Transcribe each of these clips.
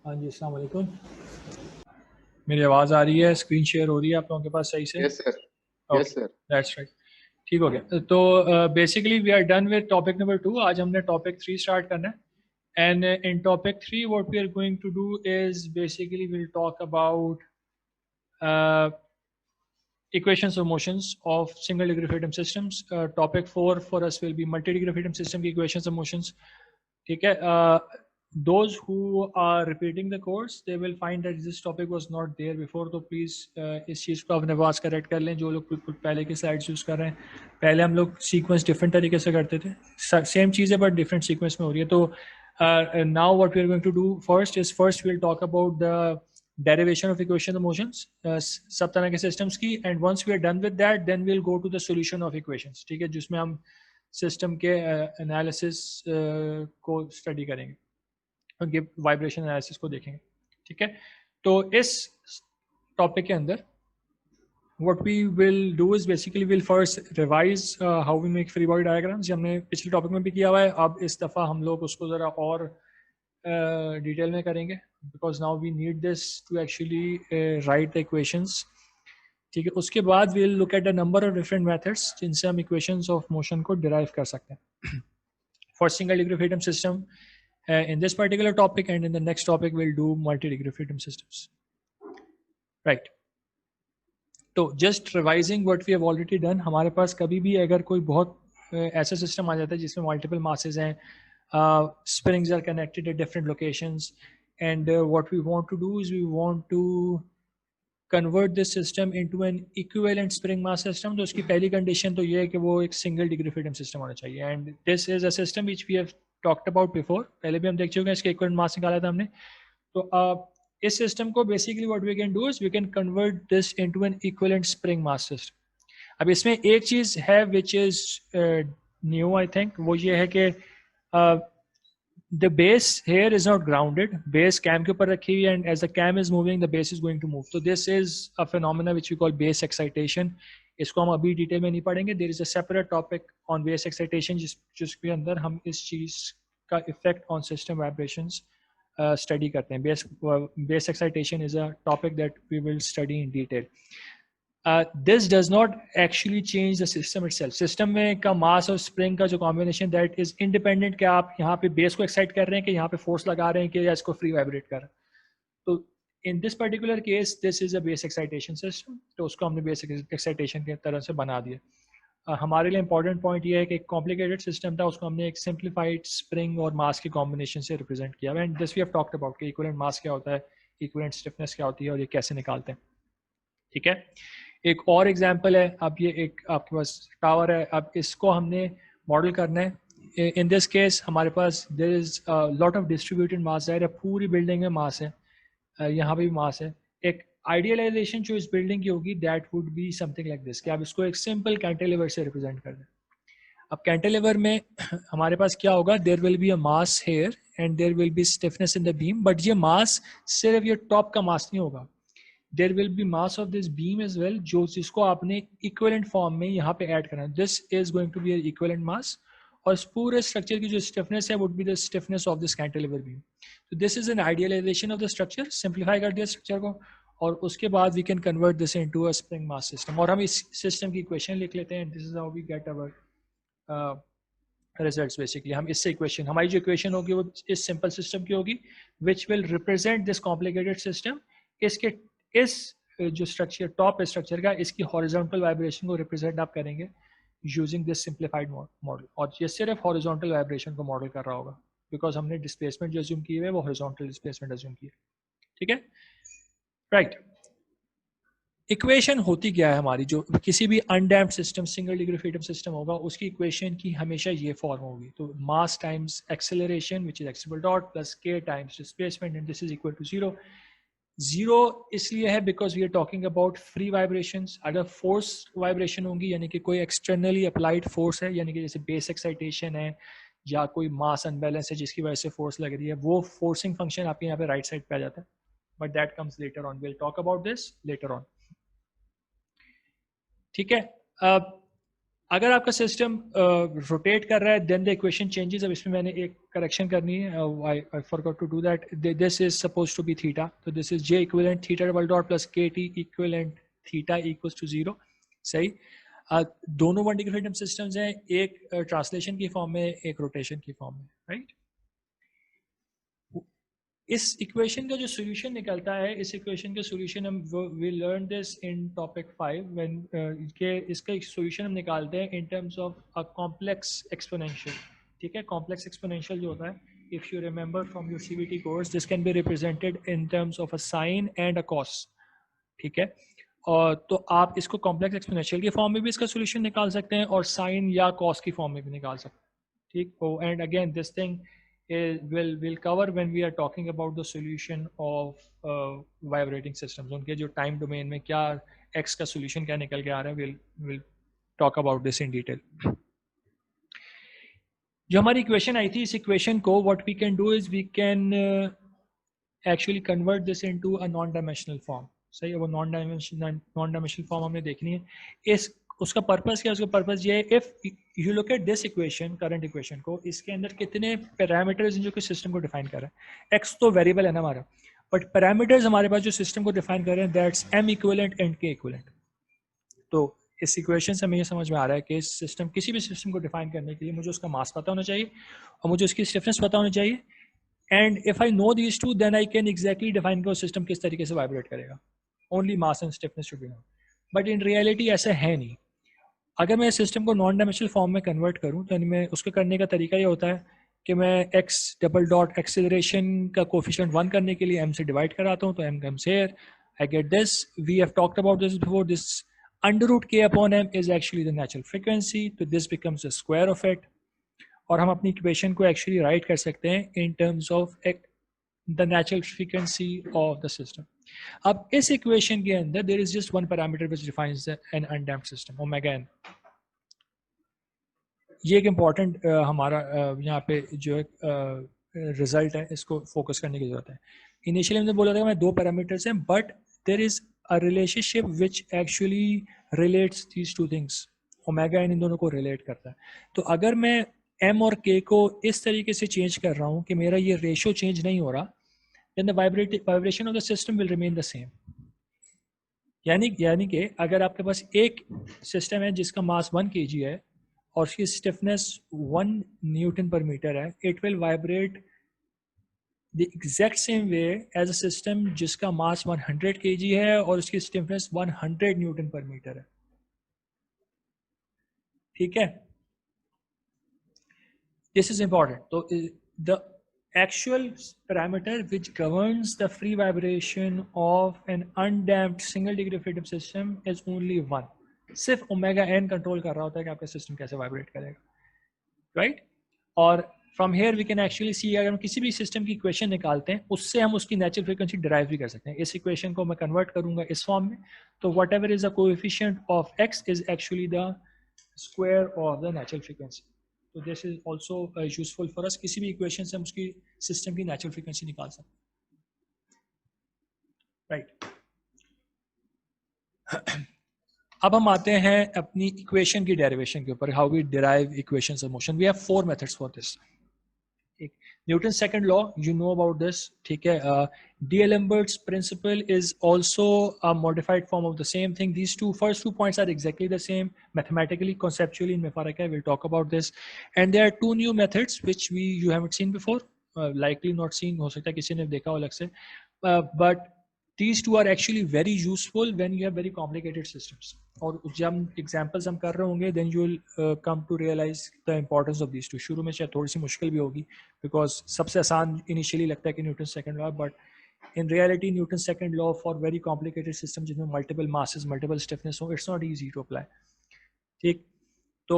हाँ जी, अस्सलाम वालेकुम। मेरी आवाज़ आ रही है, स्क्रीन शेयर हो रही है आप लोगों के पास सही से? Yes sir. Okay, yes sir. That's right. ठीक हो गया। तो basically we are done with topic number 2। आज हमने टॉपिक 3 स्टार्ट करना है। And in topic 3 what we are going to do is basically will talk about equations of motions of single degree freedom systems. Topic 4 for us will be multi degree freedom system की equations of motions. ठीक है? Those who are repeating the course they will find that this topic was not there before, तो please इस चीज़ को अपने पास correct कर लें। जो लोग पहले की स्लाइड्स यूज़ कर रहे हैं, पहले हम लोग सीक्वेंस डिफरेंट तरीके से करते थे, सेम चीज़ है बट डिफरेंट सीक्वेंस में हो रही है। तो now what we are going to do first will talk about the derivation of equation of motions सब तरह के systems की, and once we are done with that then we'll go to the solution of equations। ठीक है, जिसमें हम system के analysis को study करेंगे, उनके vibration analysis को देखेंगे। ठीक है, तो इस topic के अंदर what we will do is basically we'll first revise how we make free body diagrams। ये हमने पिछले टॉपिक में भी किया हुआ है, अब इस दफ़ा हम लोग उसको ज़रा और डिटेल में करेंगे, because now we need this to actually write the equations. ठीक है, उसके बाद we will look at the number of different methods जिनसे हम इक्वेशंस ऑफ मोशन को डिराइव कर सकते हैं for single degree freedom system in this particular topic, and in the next topic we'll do multi-degree freedom systems, right? तो just revising what we have already done, हमारे पास कभी भी अगर कोई बहुत ऐसा सिस्टम आ जाता है जिसमें मल्टीपल मासेस हैं, springs are connected at different locations, and what we want to do is we want to convert this system into an equivalent spring mass system। तो उसकी पहली कंडीशन तो ये है कि वो एक सिंगल डिग्री फ्रीडम सिस्टम होना चाहिए, and this is a system which we have talked about before, पहले भी हम देख चुके हैं, इसके इक्विवेलेंट मास निकाला था हमने। तो इस सिस्टम को basically what we can do is we can convert this into an equivalent spring mass system. अब इसमें एक चीज है which is new I think, वो ये है कि the base here is not grounded, base cam के ऊपर रखी हुई है, and as the cam is moving the base is going to move, so this is a phenomena which we call base excitation। इसको हम अभी डिटेल में नहीं पढ़ेंगे, there is a separate topic on base excitation जिसके अंदर हम इस चीज का effect on system vibrations study करते हैं। base excitation is a topic that we will study in detail। this does not actually change the system itself। System में का मास और स्प्रिंग का जो कॉम्बिनेशन दैट इज इंडिपेंडेंट, कि आप यहाँ पे बेस को एक्साइट कर रहे हैं कि यहाँ पे फोर्स लगा रहे हैं कि या इसको फ्री वाइब्रेट कर रहे हैं। तो in this particular case this is a base excitation system, तो उसको हमने बेस एक्साइटेशन की तरह से बना दिया। हमारे लिए इंपॉर्टेंट पॉइंट ये है कि एक कॉम्प्लिकेटेड सिस्टम था, उसको हमने एक सिंप्लीफाइड स्प्रिंग और मास के कॉम्बिनेशन से रिप्रेजेंट किया, and this we have talked about कि इक्विवेलेंट मास क्या होता है, इक्विवेलेंट स्टिफनेस क्या होती है, और ये कैसे निकालते हैं। ठीक है, एक और एग्जांपल है, अब ये एक आपके पास टावर है, अब इसको हमने मॉडल करना है। इन दिस केस हमारे पास there is lot of distributed mass है, पूरी बिल्डिंग में मास है, यहाँ पे भी मास है। एक आइडियलाइजेशन जो इस बिल्डिंग की होगी that would be something like this, कि आप इसको एक सिंपल कैंटिलीवर से रिप्रेजेंट कर दें। अब कैंटिलीवर में हमारे पास क्या होगा, there will be a mass here and there will be stiffness in the beam, but ये मास सिर्फ ये टॉप का मास नहीं होगा, there will be mass of this beam as well, जो जिसको आपने इक्विवेलेंट फॉर्म में यहाँ पे ऐड करना है। This is going to be equivalent mass, और इस पूरे स्ट्रक्चर की जो स्टिफनेस है would be the stiffness of this cantilever beam. तो this is an idealisation of the structure, simplify कर दिया स्ट्रक्चर को, और उसके बाद we can convert this into a spring mass system. और हम इस सिस्टम की इक्वेशन लिख लेते हैं, this is how we get our results. Basically हम इससे इक्वेशन, हमारी जो इक्वेशन होगी वो इस सिंपल सिस्टम की होगी which will represent this complicated system. इसके इस जो स्ट्रक्चर टॉप स्ट्रक्चर का, इसकी हॉरिजॉन्टल वाइब्रेशन को रिप्रेजेंट आप करेंगे यूजिंग दिस सिंप्लीफाइड मॉडल, और ये सिर्फ हॉरिजॉन्टल वाइब्रेशन को मॉडल कर रहा होगा, बिकॉज हमने डिस्प्लेसमेंट जो अज्यूम की है वो हॉरिजॉन्टल डिस्प्लेसमेंट अज्यूम की है। ठीक है, राइट। इक्वेशन होती क्या है हमारी, जो किसी भी undamped system single degree freedom system होगा उसकी इक्वेशन की हमेशा ये फॉर्म होगी, तो mass times acceleration which is x equal dot plus k times displacement, and this is equal to zero. Zero इसलिए है because we are talking about free vibrations. अगर फोर्स वाइब्रेशन होंगी, यानी कि कोई एक्सटर्नली अप्लाइड फोर्स है, यानी कि जैसे बेस एक्साइटेशन है या कोई मास अनबैलेंस है जिसकी वजह से फोर्स लग रही है, वो फोर्सिंग फंक्शन आपके यहाँ पे राइट साइड पे आ जाता है, but that comes later on, will talk about this later on. ठीक है, अब अगर आपका सिस्टम रोटेट कर रहा है देन द इक्वेशन चेंजेस. अब इसमें मैंने एक करेक्शन करनी है. I forgot to do that. This is suppose to be theta, तो this is j equivalent theta double dot plus k t equivalent theta equals to 0. सही. दोनों वन डिग्री फ्रीडम सिस्टम्स हैं, एक ट्रांसलेशन की form में, एक rotation की form में. राइट. इस इक्वेशन का जो सोल्यूशन निकलता है, इस इक्वेशन का सोल्यूशन हम we learn this in topic 5 when के इसका सोल्यूशन हम निकालते हैं in terms of a complex exponential. ठीक है. कॉम्प्लेक्स एक्सपोनेंशियल जो होता है, if you remember from your CBT course, this can be represented in terms of a sine and a cos. ठीक है. और तो आप इसको कॉम्प्लेक्स एक्सपोनेंशियल की फॉर्म में भी इसका सोल्यूशन निकाल सकते हैं और साइन या कॉस की फॉर्म में भी निकाल सकते हैं. ठीक. And again this thing will cover when we are talking about the solution of vibrating systems. उनके जो टाइम डोमेन में क्या x का सोल्यूशन क्या निकल के आ रहा है, we'll talk about this in detail. जो हमारी इक्वेशन आई थी, इस इक्वेशन को what we can do is we can actually convert this into a non-dimensional form. सही है. वो नॉन डायमेंशनल फॉर्म हमने देखनी है. इस उसका पर्पस क्या है? उसका पर्पस ये है, if you look at this equation, current equation को, इसके अंदर कितने पैरामीटर्स हैं जो कि सिस्टम को डिफाइन कर रहे हैं. एक्स तो वेरिएबल है ना हमारा, बट पैरामीटर्स हमारे पास जो सिस्टम को डिफाइन कर रहे हैं, दैट्स एम इक्विवेलेंट एंड के इक्विवेलेंट. तो इस इक्वेशन से हमें ये समझ में आ रहा है कि इस सिस्टम, किसी भी सिस्टम को डिफाइन करने के लिए मुझे उसका मास पता होना चाहिए और मुझे उसकी स्टिफनेस पता होनी चाहिए. And if I know these two, then I can exactly define कि सिस्टम किस तरीके से वाइब्रेट करेगा. Only mass and stiffness should be known. But in reality ऐसा है नहीं. अगर मैं सिस्टम को नॉन डायमेंशनल फॉर्म में कन्वर्ट करूं, तो मैं उसको करने का तरीका ये होता है कि मैं x डबल डॉट एक्सेलरेशन का कोफिशिएंट 1 करने के लिए m से डिवाइड कराता हूं, तो m comes here. I get this. We have talked about this before. This under root k upon m is actually the natural frequency, so this becomes the square of it. और हम अपनी equation को actually right कर सकते हैं in terms of the natural frequency of the system. अब इस equation के अंदर there is just one parameter which defines an undamped system, omega n. ये एक इम्पॉर्टेंट हमारा यहाँ पे जो रिजल्ट है, इसको फोकस करने की जरूरत है. इनिशियली हमने बोला था कि मैं 2 पैरामीटर्स हैं, but there is a relationship which actually relates these 2 things. Omega n इन दोनों को रिलेट करता है. तो अगर मैं m और k को इस तरीके से चेंज कर रहा हूँ कि मेरा ये रेशो चेंज नहीं हो रहा, then the vibration of the system will remain the same. यानी कि अगर आपके पास एक सिस्टम है जिसका मास 1 kg है और उसकी स्टिफनेस 1 न्यूटन पर मीटर है, it will vibrate the exact same way as a system जिसका मास 100 kg है और उसकी स्टिफनेस 100 न्यूटन पर मीटर है. ठीक है. This is important. तो the actual parameter which governs the free vibration of an undamped single degree of freedom system is only 1. सिर्फ ओमेगा n कंट्रोल कर रहा होता है कि आपका सिस्टम कैसे वाइब्रेट करेगा. राइट. और from here we can actually see, अगर हम किसी भी सिस्टम की इक्वेशन निकालते हैं, उससे हम उसकी नेचुरल फ्रीक्वेंसी डिराइव भी कर सकते हैं. इस इक्वेशन को मैं कन्वर्ट करूंगा इस फॉर्म में, तो whatever is the coefficient of x is actually the square of the natural frequency. तो this is also useful for us. किसी भी इक्वेशन से हम उसकी सिस्टम की नेचुरल फ्रीक्वेंसी निकाल सकते हैं. राइट. अब हम आते हैं अपनी इक्वेशन की डेरिवेशन के ऊपर. How we derive equations of motion. We have 4 methods for this. Newton second law, you know about this. ठीक है. D'Alembert's principle is also a modified form of the same thing. These first two points are exactly the same. Mathematically, conceptually, in Mefaraka, we'll talk about this. And there are 2 new methods which you haven't seen before. Likely not seen. हो सकता है किसी ने देखा हो अलग से. But these 2 are actually very useful when you have very complicated systems. और जब examples हम कर रहे होंगे, then you will come to realize the importance of these 2. शुरू में शायद थोड़ी सी मुश्किल भी होगी, because सबसे आसान initially लगता है कि Newton's second law, but in reality Newton's second law for very complicated systems जिसमें multiple masses, multiple stiffness हो, it's not easy to apply. ठीक. तो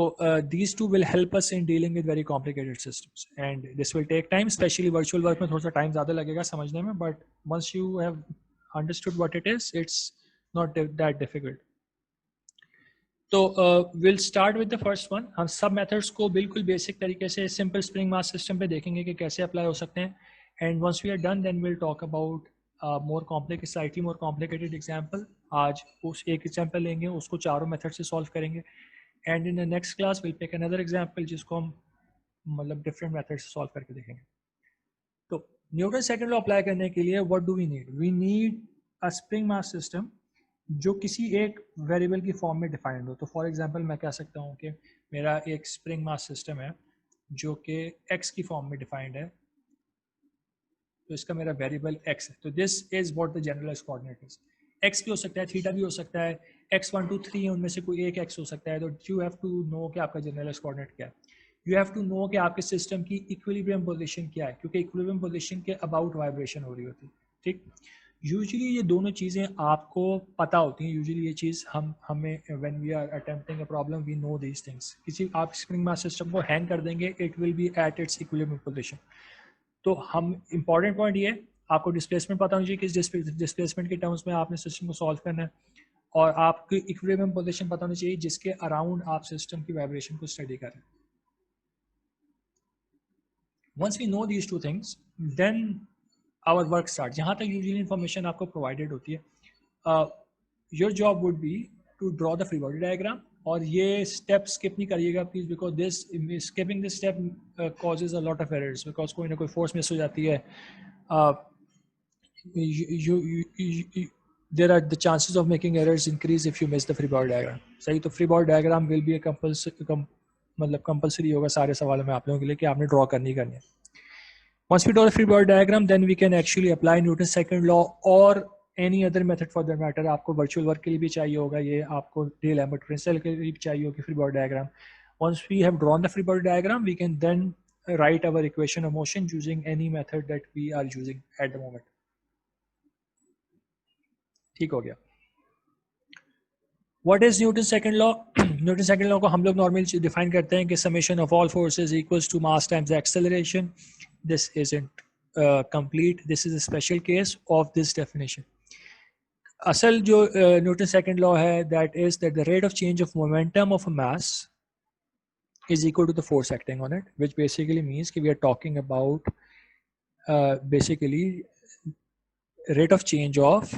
these 2 will help us in dealing with very complicated systems, and this will take time, especially virtual work में थोड़ा सा time ज़्यादा लगेगा समझने में, but once you have understood what it is, it's not that difficult. तो we'll start with the first one. हम सब methods को बिल्कुल बेसिक तरीके से simple spring mass system पे देखेंगे कि कैसे अप्लाई हो सकते हैं. And once we are done, then we'll talk about more complicated, slightly more complicated example. आज उस एक example लेंगे, उसको चारों methods से solve करेंगे. And in the next class will pick another example जिसको हम मतलब डिफरेंट मेथड से सॉल्व करके देखेंगे. तो न्यूटन सेकंड लॉ अप्लाई करने के लिए what do we need a spring mass system जो किसी एक वेरिएबल की फॉर्म में डिफाइंड हो. तो फॉर एग्जांपल मैं कह सकता हूँ कि मेरा एक स्प्रिंग मास सिस्टम है जो कि x की फॉर्म में डिफाइंड है. तो इसका मेरा वेरिएबल x है. तो this is what the generalize coordinate is. x भी हो सकता है, थीटा भी हो सकता है, x 1 2 3 है उनमें से कोई एक x हो सकता है. तो यू हैव टू नो कि आपका जनरलाइज कोऑर्डिनेट क्या है. यू हैव टू नो कि आपके सिस्टम की इक्विलिब्रियम पोजीशन क्या है, क्योंकि इक्विलिब्रियम पोजीशन के अबाउट वाइब्रेशन हो रही होती है. ठीक, यूजुअली ये दोनों चीज़ें आपको पता होती हैं. यूजुअली ये चीज़ हमें when we are attempting a problem we know these things. किसी आप स्प्रिंग मास सिस्टम को हैंग कर देंगे, it will be at its equilibrium position. तो हम इंपॉर्टेंट पॉइंट ये, आपको डिस्प्लेसमेंट पता होनी चाहिए कि डिस्प्लेसमेंट के टर्म्स में आपने सिस्टम को सॉल्व करना है, और आपकी इक्विलिब्रियम पोजीशन पता होनी चाहिए जिसके अराउंड आप सिस्टम की वाइब्रेशन को स्टडी करें. Once we know these two things, then our work starts. जहाँ तक usually information आपको provided होती है, your job would be to draw the free body diagram. और ये step skip नहीं करिएगा please, because this skipping this step causes a lot of errors, because कोई ना कोई force miss हो जाती है. There are the chances of making errors increase if you miss the free body diagram. सही, तो free body diagram will be a compulsory होगा सारे सवालों में आप लोगों के लिए कि आपने draw करनी है. Once we draw the free body diagram, then we can actually apply Newton's second law or any other method for that matter. आपको virtual work के लिए भी चाहिए होगा ये, आपको Day-Lambert principle के लिए भी चाहिए होगी free body diagram. Once we have drawn the free body diagram, we can then write our equation of motion using any method that we are using at the moment. ठीक हो गया. What is Newton's second law? Newton's second law को हम लोग normally define करते हैं कि summation of all forces equals to mass times the acceleration. This isn't complete. This is a special case of this definition. असल जो Newton's second law है, that is that the rate of change of momentum of a mass is equal to the force acting on it, which basically means कि we are talking about basically rate of change of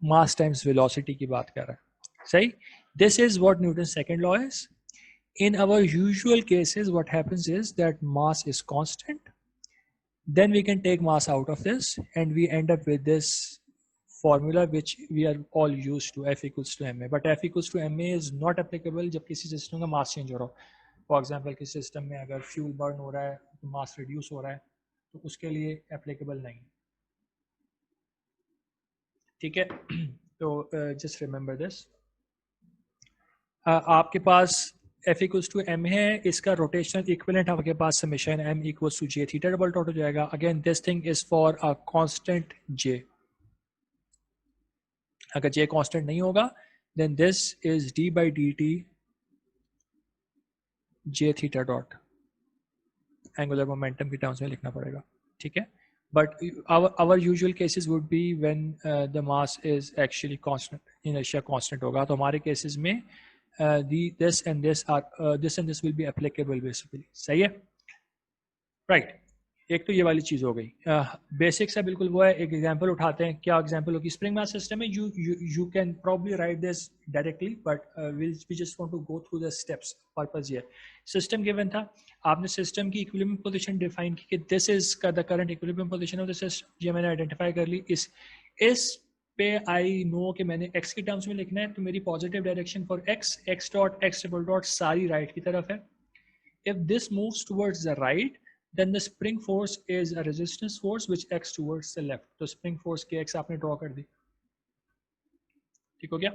mass times velocity की बात कर रहा है. सही, this is what Newton's second law is. In our usual cases, what happens is that mass is constant. Then we can take mass out of this and we end up with this formula which we are all used to, F equals to ma. But F equals to ma is not applicable जब किसी system का mass change हो रहा हो. For example किसी system में अगर fuel burn हो रहा है तो मास रिड्यूस हो रहा है, तो उसके लिए एप्लीकेबल नहीं. ठीक है, तो जस्ट रिमेंबर दिस. आपके पास F इक्वल्स टू m है, इसका रोटेशनल इक्विवेलेंट आपके पास summation m equals to j theta double dot हो जाएगा. Again this thing is for a constant j. अगर j कांस्टेंट नहीं होगा then this is d by dt j theta dot. Angular momentum की terms में लिखना पड़ेगा. ठीक है, but our usual cases would be when the mass is actually constant, inertia constant होगा. तो हमारे cases में this and this will be applicable basically. सही है, right. एक तो ये वाली चीज़ हो गई. बेसिक सा बिल्कुल वो है. एक एग्जांपल उठाते हैं. क्या एग्जांपल होगी? स्प्रिंग मास सिस्टम में you can probably write this directly, but we just want to go through the steps. Purpose ये, सिस्टम गिवन था, आपने सिस्टम की इक्विलिब्रियम पोजीशन डिफाइन की कि this is the current equilibrium position of the system. ये मैंने identify कर ली. इस पे आई नो कि मैंने x की टर्म्स में लिखना है, तो मेरी positive direction for x dot x double dot सारी राइट की तरफ है. If this moves towards the right, then the spring force is a resistance force which acts towards the left. तो spring force के x आपने draw कर दी. ठीक हो गया.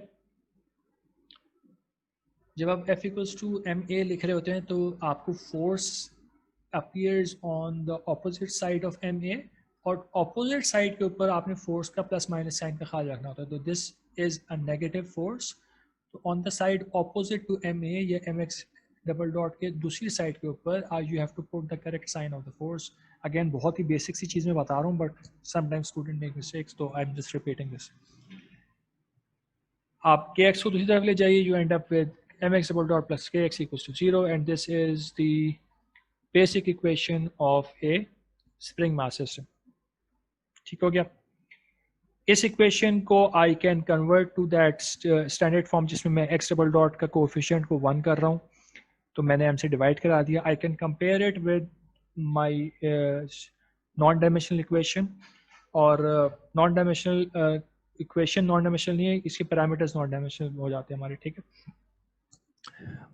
जब आप F equals to ma लिख रहे होते हैं तो आपको force appears on the opposite side of ma, और opposite side के ऊपर आपने force का प्लस माइनस साइन का ख्याल रखना होता है. तो this is a negative force. तो on the side opposite to ma या mx डबल डॉट के दूसरी साइड के ऊपर you have to put the correct sign of the force. Again बहुत ही बेसिक सी चीज़ में बता रहा हूँ, but sometimes student make mistakes, तो I am just repeating this. आप के एक्स को दूसरी तरफ ले जाइए, you end up with mx double dot plus k x equals to 0, and this is the basic equation of A spring mass system. ठीक हो गया. इस इक्वेशन को I can convert to that standard form जिसमें मैं x double dot का coefficient को 1 कर रहा हूँ, तो मैंने एम से डिवाइड करा दिया. I can compare it with my non dimensional equation, और non dimensional equation non dimensional नहीं है, इसके पैरामीटर्स नॉन डायमेंशनल हो जाते हैं हमारे. ठीक है,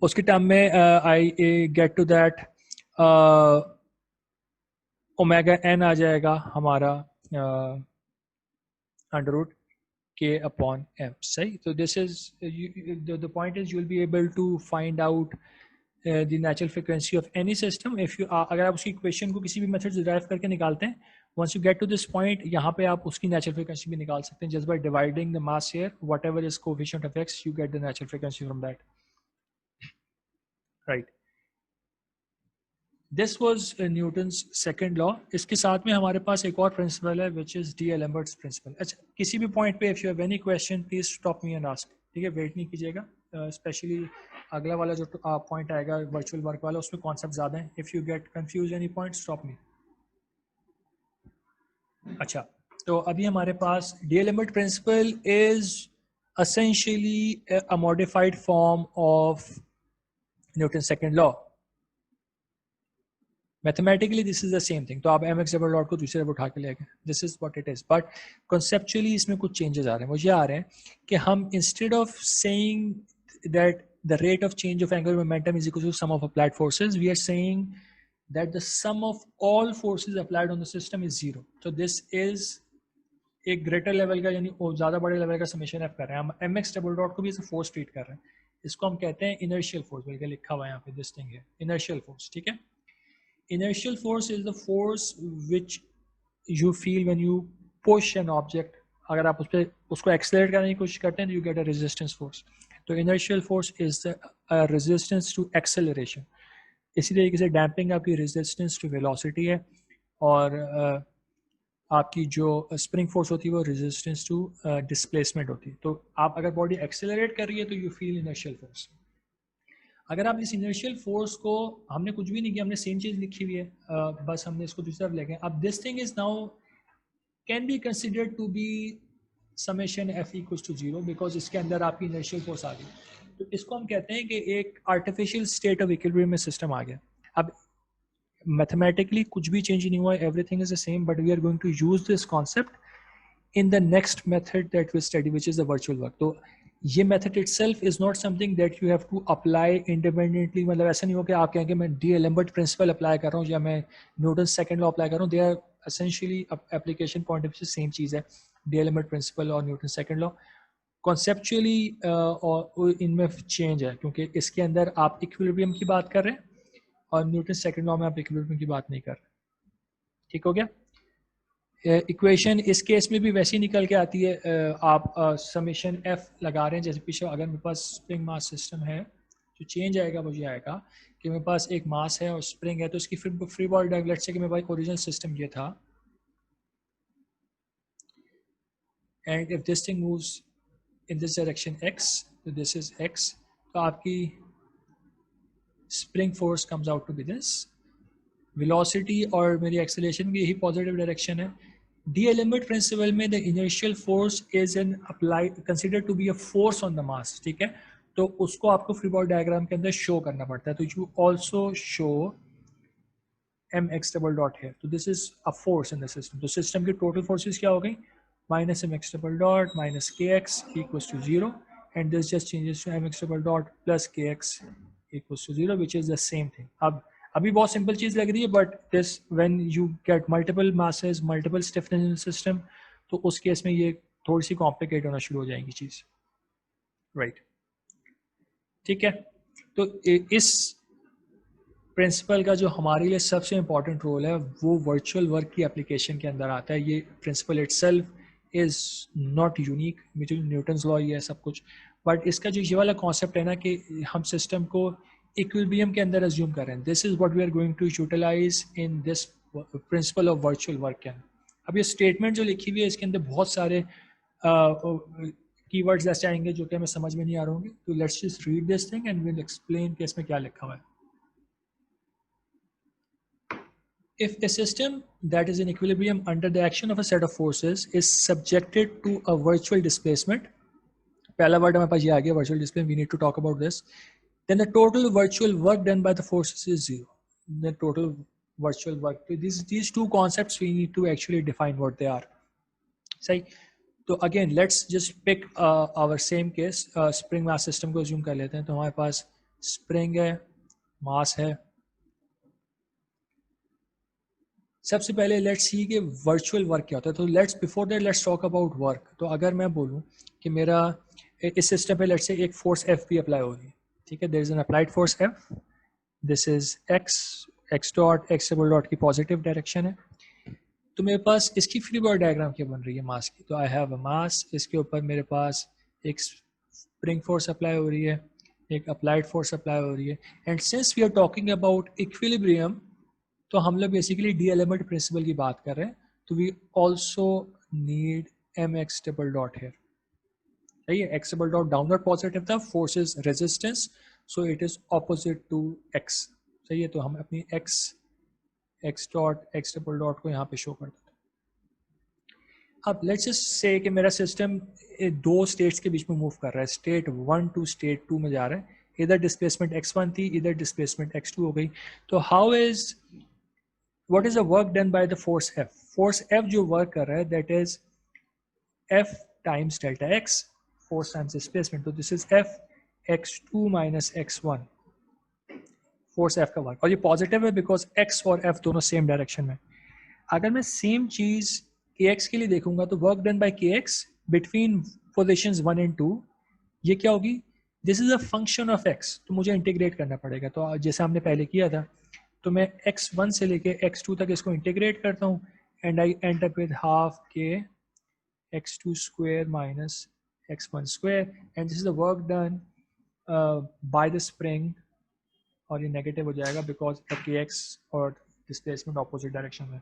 उसके टर्म में I get to that omega n आ जाएगा हमारा under root k upon m. सही. तो this is the point is you will be able to find out the natural frequency of any system if you अगर आप उसकी equation को किसी भी मेथड से डिराइव करके निकालते हैं, once you get to this point यहाँ पे आप उसकी natural frequency भी निकाल सकते हैं just by dividing the mass here, whatever is coefficient of x, you get the natural frequency from that. Right. This was Newton's second law. इसके साथ में हमारे पास एक और प्रिंसिपल है which is D'Alembert's principle. अच्छा, किसी भी पॉइंट पे if you have any question please stop me and ask. ठीक है, वेट नहीं कीजिएगा. स्पेशली अगला वाला जो पॉइंट आएगा वर्चुअल वर्क वाला, उसमें कॉन्सेप्ट ज़्यादा है. If you get confuse any point stop me. अच्छा, तो अभी हमारे पास D'Alembert principle is essentially a modified form of Newton's second law. Mathematically this is the same thing. तो आप एम एक्स डबल डॉट को दूसरे तरफ उठा के ले गए, this is what it is. But conceptually इसमें कुछ चेंजेस आ रहे हैं. मुझे आ रहे हैं कि हम instead of saying that the rate of change of angular momentum is equal to sum of applied forces, we are saying that the sum of all forces applied on the system is zero. तो this is एक greater level का, यानी ज़्यादा बड़े level का summation F कर रहे हैं. हम एम एक्स डबल डॉट को भी एज फोर्स ट्रीट कर रहे हैं. इसको हम कहते हैं इनर्शियल फोर्स, बल्कि लिखा हुआ है यहाँ पे दिस थिंग है इनर्शियल फोर्स. ठीक है, inertial force is the force which you feel when you push an object. अगर आप उसको accelerate करने की कोशिश करते हैं, you get a resistance force. तो inertial force is the resistance to acceleration. इसी तरीके से damping आपकी resistance to velocity है, और आपकी जो spring force होती है वो resistance to displacement होती है. तो आप अगर body accelerate कर रही है तो you feel inertial force. अगर आप इस इनर्शियल फोर्स को, हमने कुछ भी नहीं किया, हमने सेम चीज़ लिखी हुई है, बस हमने इसको दूसरी तरफ ले गए. अब this thing is now can be considered to be summation F equals to zero, because इसके अंदर आपकी इनर्शियल फोर्स आ गई. तो इसको हम कहते हैं कि एक आर्टिफिशियल स्टेट ऑफ इक्विलिब्रियम में सिस्टम आ गया. अब मैथमेटिकली कुछ भी चेंज नहीं हुआ, everything is the same, but we are going to use this concept in the next method that we study which is the virtual work. तो ये method itself is not something that you have to apply independently. मतलब ऐसा नहीं हो कि आप कहेंगे मैं D'Alembert प्रिंसिपल अप्लाई कर रहा हूँ या मैं न्यूटन सेकंड लॉ अप्लाई कर रहा हूँ. They are essentially application point of view से सेम चीज़ है, D'Alembert प्रिंसिपल और न्यूटन सेकंड लॉ. कॉन्सेप्चुअली और इनमें चेंज है, क्योंकि इसके अंदर आप इक्विलिब्रियम की बात कर रहे हैं और न्यूटन सेकंड लॉ में आप इक्विलिब्रियम की बात नहीं कर रहे. ठीक हो गया. इक्वेशन इस केस में भी वैसी निकल के आती है. आप समेशन एफ लगा रहे हैं, जैसे पीछे अगर मेरे पास स्प्रिंग मास सिस्टम है, जो चेंज आएगा वो ये आएगा कि मेरे पास एक मास है और स्प्रिंग है, तो इसकी free body diagram, let's say कि मेरे पास ओरिजिनल सिस्टम ये था, and if this thing moves in this direction x, तो दिस इज x, तो आपकी spring force comes out to be this. Velocity और मेरी एक्सेलरेशन की यही पॉजिटिव डायरेक्शन है. D'Alembert प्रिंसिपल में the inertial force is an apply consider to be a force on the mass. ठीक है, तो उसको आपको फ्री बॉडी डायग्राम के अंदर शो करना पड़ता है. तो you also show m x double dot है, तो this is a force in the system. तो सिस्टम की टोटल फोर्सेज क्या हो गई, minus m x double dot minus k x equals to zero, and this just changes to m x double dot plus k x equals to zero, which is the same thing. अब अभी बहुत simple चीज लग रही है, but this when you get multiple masses, multiple stiffness in system, तो उस case में ये थोड़ी सी कॉम्प्लिकेट होना शुरू हो जाएगी चीज. राइट. ठीक है, तो इस प्रिंसिपल का जो हमारे लिए सबसे इंपॉर्टेंट रोल है वो वर्चुअल वर्क की एप्लीकेशन के अंदर आता है. ये principle itself is not unique, Newton's law ये है सब कुछ, बट इसका जो ये वाला कॉन्सेप्ट है ना कि हम सिस्टम को इक्विलिब्रियम के अंदर अज्यूम कर रहे हैं, this is what we are going to utilize in this principle of virtual work के अंदर. अब ये स्टेटमेंट जो लिखी हुई है इसके अंदर बहुत सारे कीवर्ड्स ऐसे आएंगे जो कि हमें समझ में नहीं आ रहे होंगे. तो let's just read this thing and will explain कि इसमें क्या लिखा हुआ है. If a system that is in equilibrium under the action of a set of forces is subjected to a virtual displacement, पहला word हमारे पास ये आ गया virtual displacement, we need to talk about this, then the total virtual work done by the forces is zero. The total virtual work. These two concepts we need to actually define what they are. सही. तो again let's just pick our same case, spring mass system को assume कर लेते हैं. तो हमारे पास spring है, mass है. सबसे पहले लेट्स सी कि वर्चुअल वर्क क्या होता है. तो let's before that let's talk about work. तो अगर मैं बोलूं कि मेरा इस सिस्टम पे लेट्स से एक फोर्स एफ भी अप्लाई हो रही है, ठीक है, there is an applied force F, this is x dot, x double dot की पॉजिटिव डायरेक्शन है. तो मेरे पास इसकी फ्री बॉडी डायग्राम क्या बन रही है मास की. तो आई हैव अ मास, इसके ऊपर मेरे पास एक स्प्रिंग फोर्स अप्लाई हो रही है, एक अप्लाइड फोर्स अप्लाई हो रही है. And since we are talking about equilibrium, तो हम लोग बेसिकली डी एलिमेंट प्रिंसिपल की बात कर रहे हैं. तो we also need m x double dot here. सही है, x double dot downward positive था, force is resistance, so it is opposite to x. सही है, तो हम अपनी x dot x double dot को यहाँ पे शो कर देते हैं. अब लेट्स जस्ट से कि मेरा सिस्टम दो स्टेट्स के बीच में मूव कर रहा है, स्टेट 1 टू स्टेट 2 में जा रहा है. इधर डिस्प्लेसमेंट x1 थी, इधर डिस्प्लेसमेंट x2 हो गई. तो how is what is the work done by the force F? Force F जो work कर रहा है, that is F times delta x, force times displacement. तो this is F x2 minus x1, force F का work. और ये positive है because x और F दोनों same direction में. अगर मैं same चीज kx के लिए देखूंगा तो work done by kx between positions 1 and 2, ये क्या होगी? This is a function of x. तो मुझे integrate करना पड़ेगा. तो जैसे हमने पहले किया था, तो मैं x1 से लेके x2 तक इसको इंटीग्रेट करता हूँ and I end up with half k x2 square minus x1 square, and this is the work done by the spring. और ये नेगेटिव हो जाएगा बिकॉज kx और डिस्प्लेसमेंट ऑपोजिट डायरेक्शन में.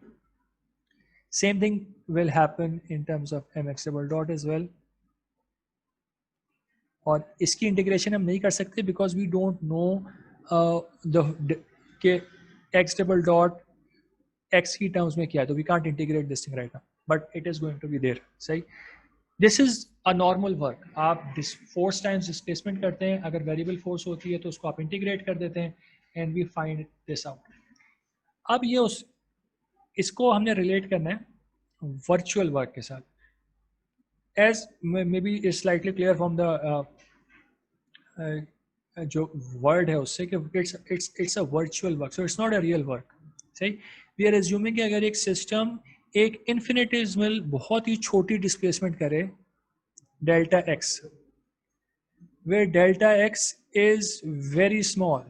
Same thing will happen in terms of mx double dot as well. और इसकी integration हम नहीं कर सकते because we don't know the k x double dot x की टर्म्स में क्या है. तो we can't integrate this thing right now, but it is going to be there. सही, this is a normal work. आप फोर्स टाइम्स डिस्प्लेसमेंट करते हैं, अगर वेरिएबल फोर्स होती है तो उसको आप इंटीग्रेट कर देते हैं and we find this out. अब ये इसको हमने रिलेट करना है वर्चुअल वर्क के साथ. As may be is slightly clear from the जो वर्ड है उससे कि it's a virtual work, so it's not a real work. सही, वी आर एज्यूमिंग कि अगर एक सिस्टम एक इन्फिनिटेसिमल बहुत ही छोटी डिस्प्लेसमेंट करे delta x, where delta x is very small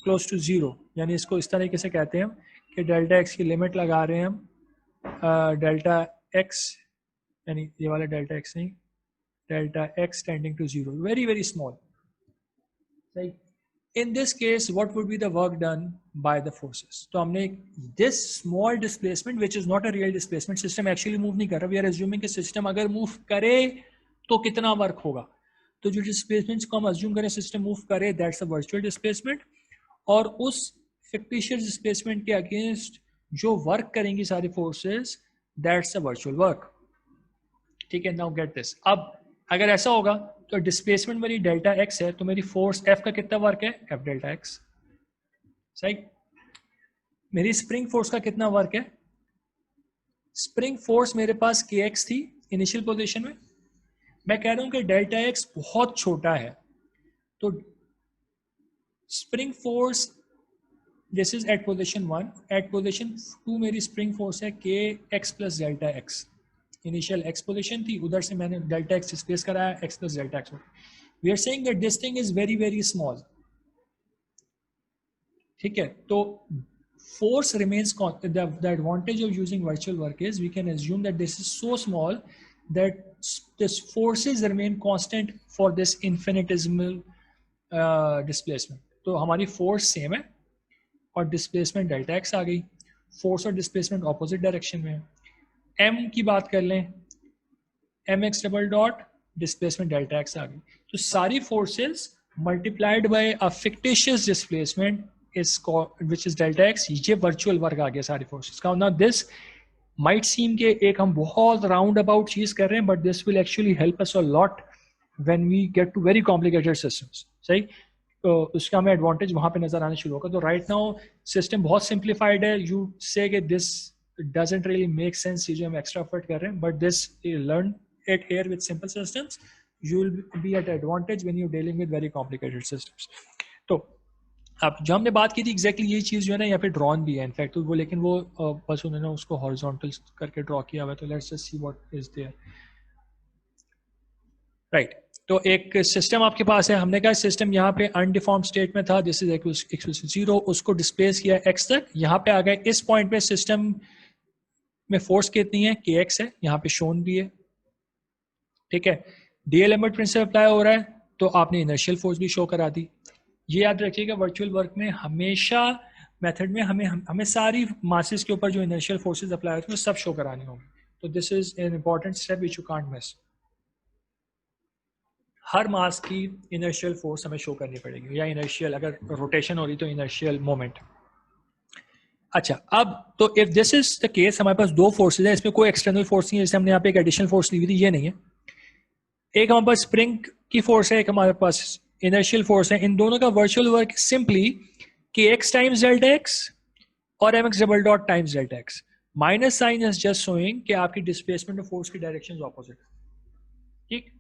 close to zero, यानी इसको इस तरीके से कहते हैं कि डेल्टा एक्स की लिमिट लगा रहे हैं हम, डेल्टा एक्स यानी ये वाला डेल्टा एक्स नहीं, delta x tending to zero, very very small. Right. In this case, what would be the work done by the forces? तो हमने this small displacement, which is not a real displacement, system actually move नहीं कर रहा. We are assuming कि system अगर move करे तो कितना work होगा. तो जो displacements को हम assume करें system move करे, that's a virtual displacement. और उस fictitious displacement के against जो work करेंगी सारी forces, that's a virtual work. ठीक है, now get this. अब अगर ऐसा होगा तो डिस्प्लेसमेंट मेरी डेल्टा एक्स है, तो मेरी फोर्स एफ का कितना वर्क है? F delta x. सही, मेरी स्प्रिंग फोर्स का कितना वर्क है? स्प्रिंग फोर्स मेरे पास के एक्स थी इनिशियल पोजीशन में. मैं कह रहा हूं कि डेल्टा एक्स बहुत छोटा है, तो spring force this is at position 1, at position 2 मेरी स्प्रिंग फोर्स है k x plus delta x. Initial x position थी, उधर से मैंने डेल्टा एक्स डिस्प्लेस कराया, x plus delta x. We are saying that this thing is very very small. ठीक है, तो force remains the advantage of using virtual work is we can assume that this is so small that this forces remain constant for this infinitesimal displacement. तो हमारी force same है और displacement delta x आ गई. force और displacement opposite direction में है. m की बात कर लें, mx double dot displacement delta x आ गई. तो सारी forces multiplied by a fictitious displacement is called, which is delta x, ये virtual work आ गया सारी forces का. Now this might seem कि एक हम बहुत roundabout चीज कर रहे हैं, but this will actually help us a lot when we get to very complicated systems. सही, तो उसका हमें एडवांटेज वहां पे नजर आना शुरू होगा. तो राइट नाउ सिस्टम बहुत सिंप्लीफाइड है. यू से कि this doesn't really make sense, ये जो हम एक्स्ट्रा एफर्ट कर रहे हैं, but this learn it here with simple systems. You will be at advantage when you dealing with very complicated systems. तो अब जो हमने बात की थी एग्जैक्टली ये चीज़ जो है ना यहाँ पे ड्रॉन भी है इनफैक्ट, तो वो लेकिन वो बस उन्होंने उसको हॉरिजॉन्टल करके ड्रॉ किया हुआ है. तो let's just see what is there. Right, तो एक सिस्टम आपके पास है. हमने कहा सिस्टम यहाँ पे अनडिफॉर्म स्टेट में था, दिस इज इक्वल टू 0, उसको डिस्प्लेस किया x तक, यहाँ पे आ गए. इस पॉइंट पे सिस्टम में फोर्स कितनी है, kx है, यहाँ पे शोन भी है. ठीक है, डीएलेम्बर्ट प्रिंसिपल अप्लाई हो रहा है, तो आपने इनर्शियल फोर्स भी शो करा दी. ये याद रखिएगा वर्चुअल वर्क में हमेशा मेथड में हमें सारी मासेस के ऊपर जो इनर्शियल फोर्सेस अप्लाई होती हैं वो सब शो करानी होगी. तो this is an important step which you can't miss. हर मास की इनर्शियल फोर्स हमें शो करनी पड़ेगी, या इनर्शियल अगर रोटेशन हो रही तो इनर्शियल मोमेंट. अच्छा, अब तो if this is the case, हमारे पास दो फोर्सेज है, इसमें कोई एक्सटर्नल फोर्स नहीं है, जैसे हमने यहाँ पे एक एडिशनल फोर्स ली हुई थी, ये नहीं है. एक हमारे पास स्प्रिंग की फोर्स है, एक हमारे पास इनर्शियल फोर्स है. इन दोनों का virtual work simply kx times delta x और mx double dot times delta x. Minus sign is just showing कि आपकी डिस्प्लेसमेंट ऑफ फोर्स की डायरेक्शन ऑपोजिट. ठीक,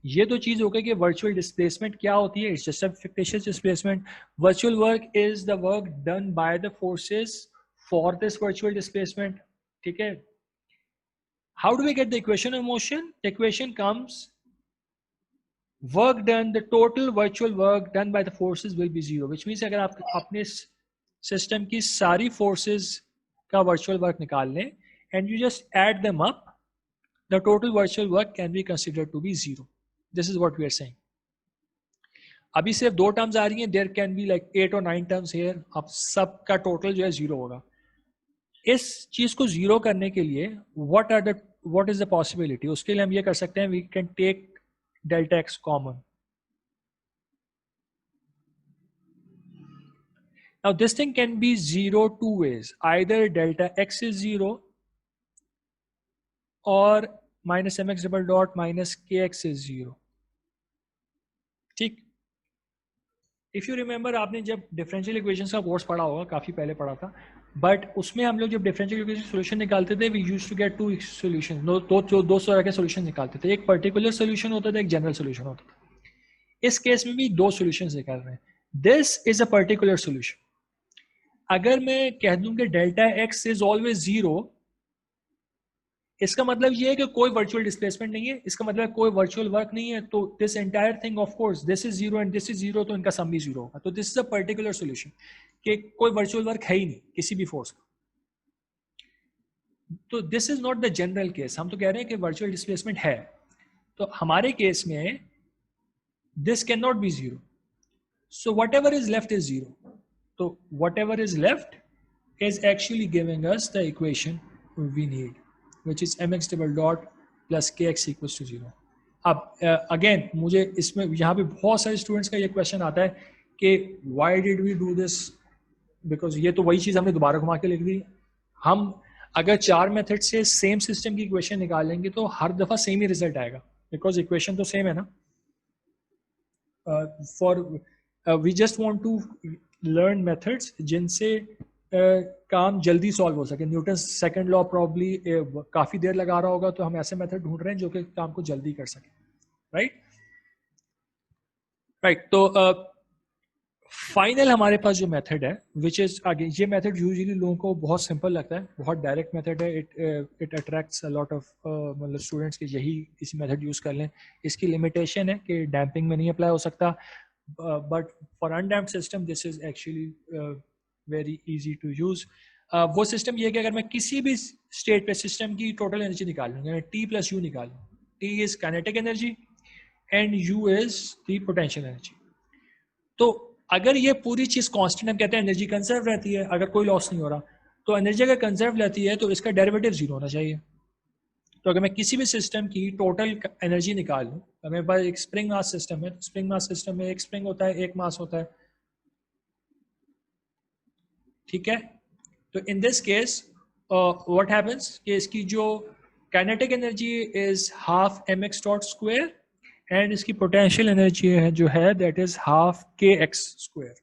ये तो चीज हो गई कि वर्चुअल डिस्प्लेसमेंट क्या होती है. It's just a fictitious displacement. Virtual work is the work done by the forces for this virtual displacement. ठीक है, how do we get the equation of motion? The equation comes work done, the total virtual work done by the forces will be 0, which means अगर आप अपने system की सारी forces का virtual work निकाल लें and you just add them up, the total virtual work can be considered to be 0. This is what we are saying. अभी सिर्फ दो टर्म्स आ रही हैं, there can be like 8 or 9 terms here. अब सब का टोटल जो है 0 होगा. इस चीज को 0 करने के लिए what is the possibility? उसके लिए हम ये कर सकते हैं, we can take delta x common. Now this thing can be 0 two ways. Either delta x is 0 or minus mx double dot minus kx is 0. ठीक, इफ यू रिमेंबर आपने जब डिफरेंशियल इक्वेशंस का कोर्स पढ़ा होगा, काफी पहले पढ़ा था, बट उसमें हम लोग जब डिफरेंशियल इक्वेशन सोल्यूशन निकालते थे, we used to get to solution, दो तरह के सॉल्यूशन निकालते थे. एक पर्टिकुलर सॉल्यूशन होता था, एक जनरल सॉल्यूशन होता था. इस केस में भी दो सॉल्यूशंस निकाल रहे हैं. This is a particular solution. अगर मैं कह दूं कि डेल्टा एक्स इज ऑलवेज 0, इसका मतलब ये है कि कोई वर्चुअल डिस्प्लेसमेंट नहीं है, इसका मतलब कोई वर्चुअल वर्क नहीं है. तो this entire thing, of course this is 0 and this is 0, तो इनका सम भी 0 होगा. तो this is a particular solution कि कोई वर्चुअल वर्क है ही नहीं किसी भी फोर्स का. तो this is not the general case. हम तो कह रहे हैं कि वर्चुअल डिस्प्लेसमेंट है, तो हमारे केस में this can not B 0. So what ever is left is 0. तो whatever is left is actually giving us the equation we need, which is mx double dot plus kx equals to 0. अब again मुझे इसमें यहाँ पे बहुत सारे students का ये क्वेश्चन आता है कि why did we do this, because ये तो वही चीज़ हमने दोबारा घुमा के लिख दी. हम अगर 4 मेथड से सेम सिस्टम की इक्वेशन निकालेंगे तो हर दफ़ा सेम ही रिजल्ट आएगा, बिकॉज इक्वेशन तो सेम है ना. For we just want to learn methods जिनसे काम जल्दी सॉल्व हो सके. न्यूटन सेकंड लॉ प्रॉब्ली काफ़ी देर लगा रहा होगा, तो हम ऐसे मेथड ढूंढ रहे हैं जो कि काम को जल्दी कर सके. राइट. तो फाइनल हमारे पास जो मेथड है, विच इज अगेन, ये मेथड यूजुअली लोगों को बहुत सिंपल लगता है, बहुत डायरेक्ट मेथड है. It attracts a lot of मतलब स्टूडेंट्स के यही इसी मेथड यूज कर लें. इसकी लिमिटेशन है कि डैम्पिंग में नहीं अप्लाई हो सकता, but for undamped system this is actually very easy to use. वो सिस्टम ये कि अगर मैं किसी भी स्टेट पे सिस्टम की टोटल एनर्जी निकाल लूँ, टी प्लस यू निकाल लूँ, T is kinetic energy and you is the potential energy. तो अगर ये पूरी चीज कांस्टेंट, हम कहते हैं एनर्जी कंजर्व रहती है, अगर कोई लॉस नहीं हो रहा, तो एनर्जी अगर कंजर्व रहती है तो इसका डेरिवेटिव 0 होना चाहिए. तो अगर मैं किसी भी सिस्टम की टोटल एनर्जी निकाल लूँ, तो मेरे पास एक स्प्रिंग मास सिस्टम है, स्प्रिंग मास सिस्टम में एक स्प्रिंग होता है, एक मास होता है. ठीक है, तो in this case what happens कि इसकी जो kinetic energy is half mx dot square and इसकी पोटेंशियल एनर्जी है जो है that is half kx square.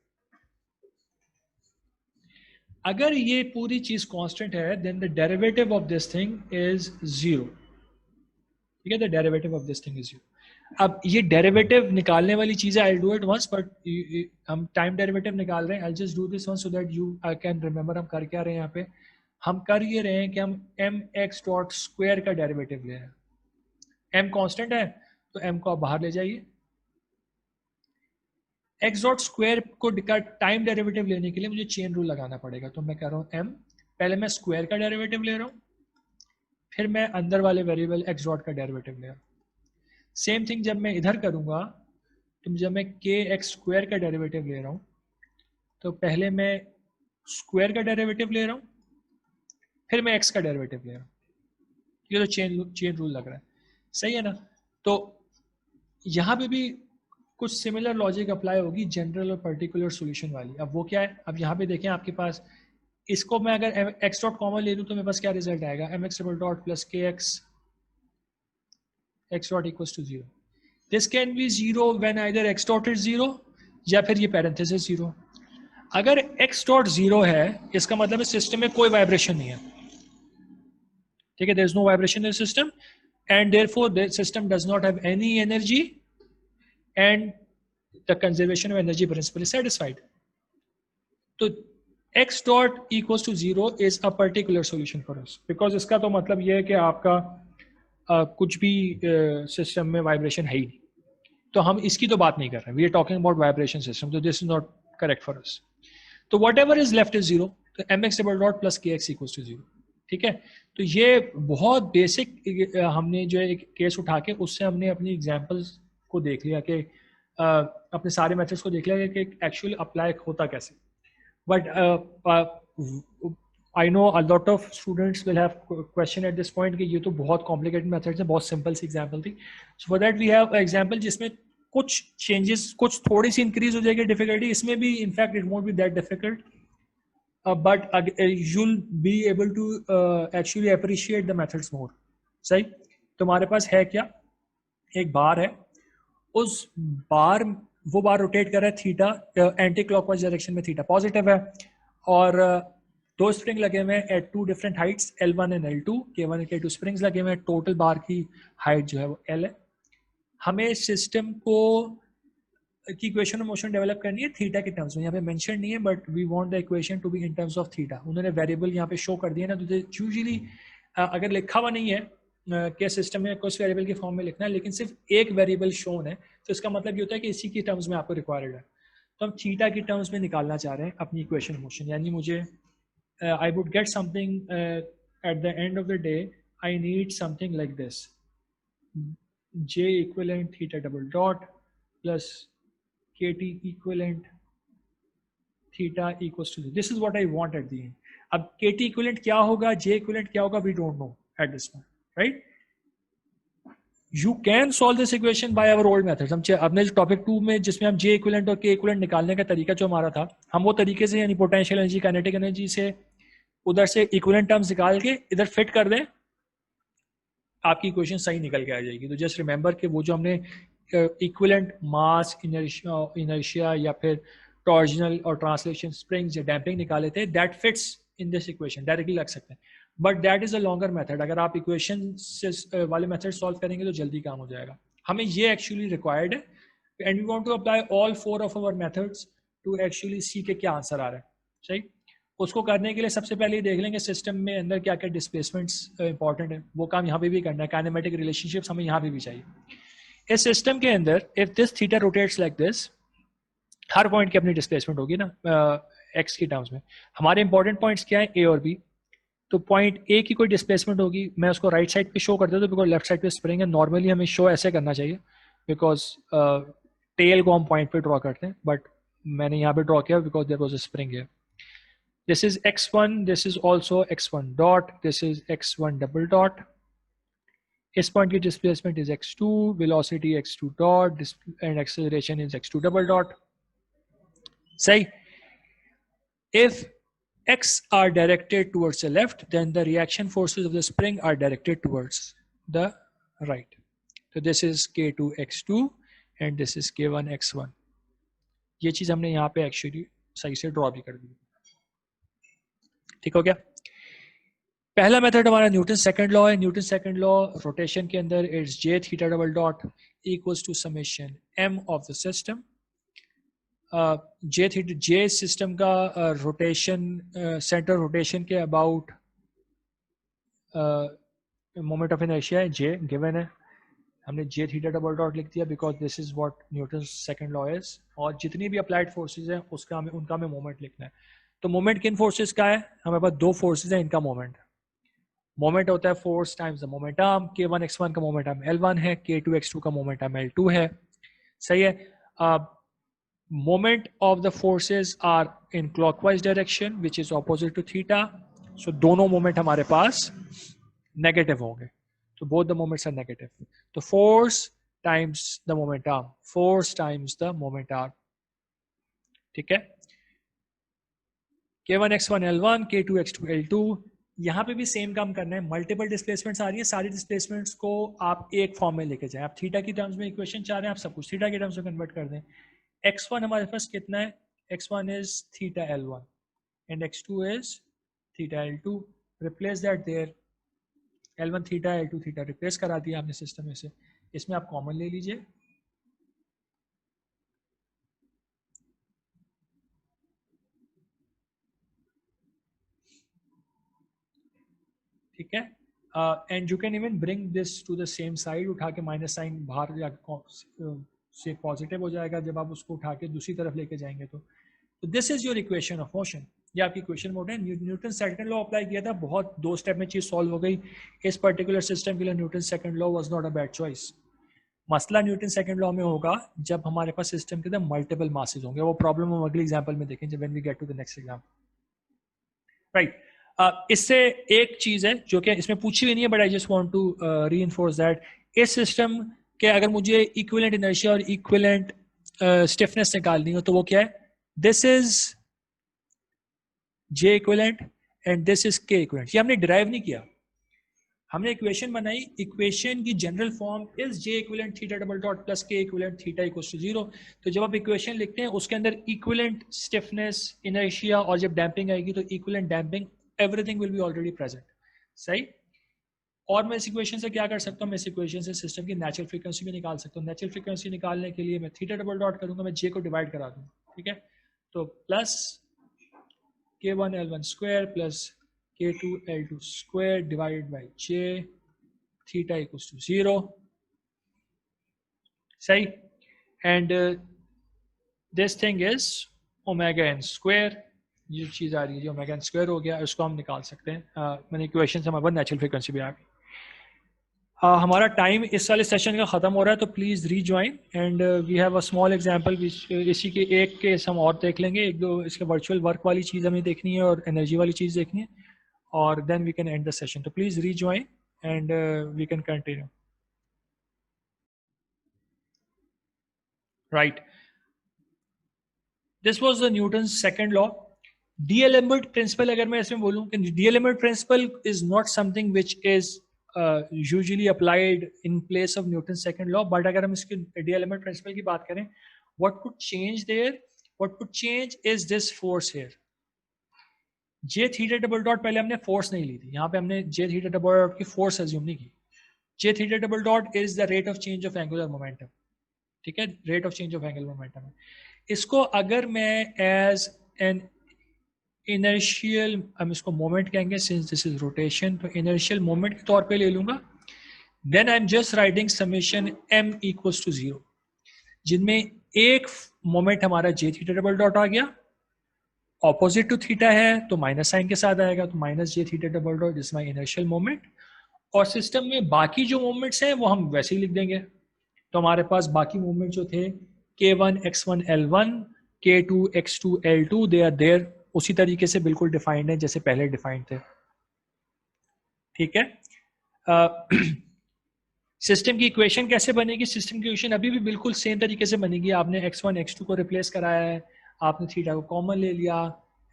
अगर ये पूरी चीज कांस्टेंट है then the derivative of this thing is zero. ठीक है, the derivative of this thing is zero. अब ये डेरिवेटिव निकालने वाली चीज है, I do it once, but हम टाइम डेरिवेटिव निकाल रहे हैं. I just do this one so that you I can remember हम कर क्या रहे हैं यहाँ पे. हम कर ये रहे हैं कि हम एम एक्स डॉट स्क्वायर का डेरिवेटिव ले रहे हैं. एम कांस्टेंट है तो एम को आप बाहर ले जाइए. एक्स डॉट स्क्वायर को टाइम डेरिवेटिव लेने के लिए मुझे चेन रूल लगाना पड़ेगा. तो मैं कह रहा हूँ एम, पहले मैं स्क्वायर का डेरिवेटिव ले रहा हूँ, फिर मैं अंदर वाले वेरिएबल एक्स डॉट का डेरिवेटिव ले रहा हूँ. सेम थिंग जब मैं इधर करूंगा तो जब मैं के एक्स स्क्वायर का डेरिवेटिव ले रहा हूँ तो पहले मैं स्क्वायर का डेरिवेटिव ले रहा हूँ, फिर मैं एक्स का डेरिवेटिव ले रहा हूँ. ये तो चेन रूल लग रहा है, सही है ना. तो यहाँ पे भी कुछ सिमिलर लॉजिक अप्लाई होगी जनरल और पर्टिकुलर सॉल्यूशन वाली. अब वो क्या है, अब यहाँ पे देखें आपके पास इसको मैं अगर एक्स डॉट कॉमन ले लूँ तो मेरे पास क्या रिजल्ट आएगा, m x double dot plus k x dot equals to zero. This can be zero when either x dot is zero या फिर ये पैरेंथेसिस जीरो. अगर एक्स डॉट जीरो है इसका मतलब है सिस्टम में कोई वाइब्रेशन नहीं है. ठीक है, there is no vibration in system and therefore the system does not have any energy and the conservation of energy principle is satisfied. तो x dot equals to zero is a particular solution for us, because इसका तो मतलब ये है कि आपका कुछ भी सिस्टम में वाइब्रेशन है ही नहीं. तो हम इसकी तो बात नहीं कर रहे, we are talking about vibration system, तो this is not correct for us. तो whatever is left is zero, तो m x double dot plus k x equals to zero. ठीक है, तो ये बहुत बेसिक हमने जो एक केस उठा के उससे हमने अपनी एग्जाम्पल्स को देख लिया कि अपने सारे मेथड्स को देख लिया कि एक्चुअली अप्लाई होता कैसे. But I know a lot of students will have question at this point कि ये तो बहुत कॉम्प्लिकेटेड मेथड्स है, बहुत सिंपल सी एग्जांपल थी. So for that we have example जिसमें कुछ चेंजेस, कुछ थोड़ी सी इंक्रीज हो जाएगी डिफिकल्टी. इसमें भी in fact it won't be that difficult, but you'll be able to actually appreciate the methods more. सही, तुम्हारे पास है क्या, एक बार है, उस बार वो बार रोटेट कर रहा है थीटा एंटी क्लॉकवाइज डायरेक्शन में, थीटा पॉजिटिव है, और दो स्प्रिंग लगे हुए हैं at two different heights L1 and L2, K1 and K2 springs लगे हुए हैं. टोटल बार की हाइट जो है वो L है. हमें सिस्टम को की इक्वेशन ऑफ मोशन डेवलप करनी है थीटा के टर्म्स में. यहाँ पे मेंशन नहीं है but we want the equation to be in terms of theta. उन्होंने वेरिएबल यहाँ पे शो कर दिया ना, तो यूजुअली अगर लिखा हुआ नहीं है कि सिस्टम में कुछ वेरिएबल के फॉर्म में लिखना है लेकिन सिर्फ एक वेरिएबल शोन है, तो इसका मतलब ये होता है कि इसी की टर्म्स में आपको रिक्वायर्ड है. तो हम थीटा की टर्म्स में निकालना चाह रहे हैं अपनी इक्वेशन मोशन. यानी मुझे I would get something at the end of the day, I need something like this, J equivalent theta double dot plus KT equivalent theta equals to 0. This is what I want at the end. अब KT equivalent क्या होगा, J equivalent क्या होगा, we don't know at this point, right? You can solve this equation by our old methods. हम अपने topic 2 में जिसमें हम J equivalent और K equivalent निकालने का तरीका जो हमारा था, हम वो तरीके से यानी पोटेंशियल एनर्जी, काइनेटिक एनर्जी से उधर से इक्विवेलेंट टर्म्स निकाल के इधर फिट कर दें, आपकी इक्वेशन सही निकल के आ जाएगी. तो जस्ट रिमेंबर कि वो जो हमने इक्विवेलेंट मास, इनर्शिया या फिर टॉर्जनल और ट्रांसलेशन स्प्रिंग्स या डैम्पिंग निकाले थे, that fits in this equation, directly लग सकते हैं. But that is a longer method. अगर आप इक्वेशन से वाले मेथड सॉल्व करेंगे तो जल्दी काम हो जाएगा. हमें ये एक्चुअली रिक्वायर्ड है and we want to apply all 4 of our methods to actually see के क्या आंसर आ रहा है. सही, उसको करने के लिए सबसे पहले देख लेंगे सिस्टम में अंदर क्या क्या डिस्प्लेसमेंट्स इंपॉर्टेंट है. वो काम यहाँ पे भी करना है. काइनेमेटिक रिलेशनशिप्स हमें यहाँ पे भी चाहिए. इस सिस्टम के अंदर if this theta rotates like this, her point की अपनी डिस्प्लेसमेंट होगी ना एक्स की टर्म्स में. हमारे इंपॉर्टेंट पॉइंट्स क्या है, ए और बी. तो पॉइंट ए की कोई डिस्प्लेसमेंट होगी, मैं उसको राइट साइड पे शो कर देता हूँ बिकॉज लेफ्ट साइड पे स्प्रिंग है. नॉर्मली हमें शो ऐसे करना चाहिए बिकॉज टेल को हम पॉइंट पे ड्रॉ करते हैं, बट मैंने यहाँ पे ड्रॉ किया because there was a spring है. This is x1, this is also x1 dot, this is x1 double dot. इस पॉइंट की displacement is x2, velocity x2 dot and acceleration is x2 double dot. सही. If X are directed towards the left, then the reaction forces of the spring are directed towards the right. So this is K2 X2 and this is K1 X1. ये चीज हमने यहाँ पे actually सही से draw भी कर दी. ठीक हो गया. पहला मेथड हमारा न्यूटन सेकंड लॉ है. न्यूटन सेकंड लॉ रोटेशन के अंदर it's J theta double dot equals to summation M of the system. J system का रोटेशन सेंटर रोटेशन के अबाउट मोमेंट ऑफ इनर्शिया है. जे गिवन है, हमने जे theta double dot लिख दिया because this is what Newton second law is. और जितनी भी अप्लाइड फोर्सेस हैं उनका हमें मोमेंट लिखना है. तो मोमेंट किन फोर्सेस का है? हमारे पास दो फोर्सेस हैं, इनका मोमेंट. मोमेंट होता है force times the momentum. K1 X1 का मोमेंटम L1 है, K2 X2 का मोमेंटम L2 है. सही है. Moment of the forces are in clockwise direction which is opposite to theta. So दोनों मोमेंट हमारे पास नेगेटिव होंगे. तो both the moments are negative. तो force times the momentum, force times the momentum. ठीक है. K1 X1 L1, K2 X2 L2. यहाँ पे भी सेम काम करना है. मल्टीपल डिस्प्लेसमेंट्स आ रही है, सारी डिस्प्लेसमेंट्स को आप एक फॉर्म में लेके जाएं. आप थीटा की टर्म्स में इक्वेशन चाह रहे हैं, आप सब कुछ थीटा के टर्म्स में कन्वर्ट कर दें. x1 हमारे पास कितना है? x1 is theta L1 and x2 is theta L2. Replace that there. L1 theta L2 theta replace करा दिया आपने सिस्टम में से. इसमें आप कॉमन ले लीजिए. ठीक है. And you can even bring this to the same side. उठा के माइनस साइन बाहर से पॉजिटिव हो जाएगा जब आप उसको उठा के दूसरी तरफ लेके जाएंगे. तो this is your equation of motion. ये आपकी इक्वेशन मोड है. न्यूटन सेकंड लॉ अप्लाई किया था, बहुत 2 स्टेप में चीज सॉल्व हो गई. इस पर्टिकुलर सिस्टम के लिए Newton second law was not a bad choice. मसला न्यूटन सेकंड लॉ में होगा जब हमारे पास सिस्टम के अंदर मल्टीपल मासेस होंगे. वो प्रॉब्लम हम अगले एग्जांपल में देखेंगे when we get to the next example. Right. इससे एक चीज है जो कि इसमें पूछी हुई नहीं है, but I just want to reinforce that इस सिस्टम के अगर मुझे इक्विवेलेंट इनर्शिया और इक्विवेलेंट स्टिफनेस निकालनी हो तो वो क्या है? This is J equivalent and this is K equivalent. ये हमने डिराइव नहीं किया, हमने इक्वेशन बनाई. इक्वेशन की general form is J equivalent theta double dot plus K equivalent theta equals to 0. तो जब आप इक्वेशन लिखते हैं उसके अंदर इक्विवेलेंट स्टिफनेस, इनर्शिया और जब डैम्पिंग आएगी तो equivalent damping, everything will be already present. सही. और मैं इस इक्वेशन से क्या कर सकता हूँ? मैं इस इक्वेशन से सिस्टम की नेचुरल फ्रीक्वेंसी भी निकाल सकता हूँ. नेचुरल फ्रीक्वेंसी निकालने के लिए मैं थीटा डबल डॉट करूंगा, मैं J को डिवाइड करा दूंगा. ठीक है. तो plus K1 L1 square plus K2 L2 square divided by J theta equals to 0. सही. And this thing is omega n square. ये चीज आ रही है जो ओमेगा n square हो गया, उसको हम निकाल सकते हैं. मैंने इक्वेशन से हमारे पास नेचुरल फ्रीक्वेंसी भी आ गई. हमारा टाइम इस वाले सेशन का ख़त्म हो रहा है, तो please rejoin and we have a small example. इसी के एक केस हम और देख लेंगे. एक दो इसके वर्चुअल वर्क वाली चीज़ हमें देखनी है और एनर्जी वाली चीज़ देखनी है, और then we can end the session. तो please rejoin and we can continue. Right. This was the Newton second law. D'Alembert principle, अगर मैं इसमें बोलूँ कि d'Alembert principle is not something which is usually applied in place of Newton's second law, but अगर हम इसके D-element principle की बात करें, what could change there? What could change is this force here. J theta double dot पहले हमने force नहीं ली थी, यहाँ पे हमने J theta double dot की force assume नहीं की. J theta double dot is the rate of change of angular momentum. ठीक है, rate of change of angular momentum. इसको अगर मैं as an इनर्शियल, हम इसको मोमेंट कहेंगे सिंस दिस इज रोटेशन, तो इनर्शियल मोमेंट के तौर पे ले लूंगा. Then I am just writing summation m equals to 0, जिनमें एक मोमेंट हमारा J थीटा डबल डॉट आ गया, ऑपोजिट टू थीटा है तो माइनस साइन के साथ आएगा, तो minus J theta double dot this my inertial moment. और सिस्टम में बाकी जो मोमेंट्स हैं वो हम वैसे ही लिख देंगे. तो हमारे पास बाकी मोमेंट जो थे K1 X1 L1, K2 X2 L2, they are there, उसी तरीके से बिल्कुल डिफाइंड है जैसे पहले डिफाइंड थे. ठीक है. सिस्टम की इक्वेशन कैसे बनेगी? सिस्टम की इक्वेशन अभी भी बिल्कुल सेम तरीके से बनेगी. आपने x1 x2 को रिप्लेस कराया है, आपने थीटा को कॉमन ले लिया,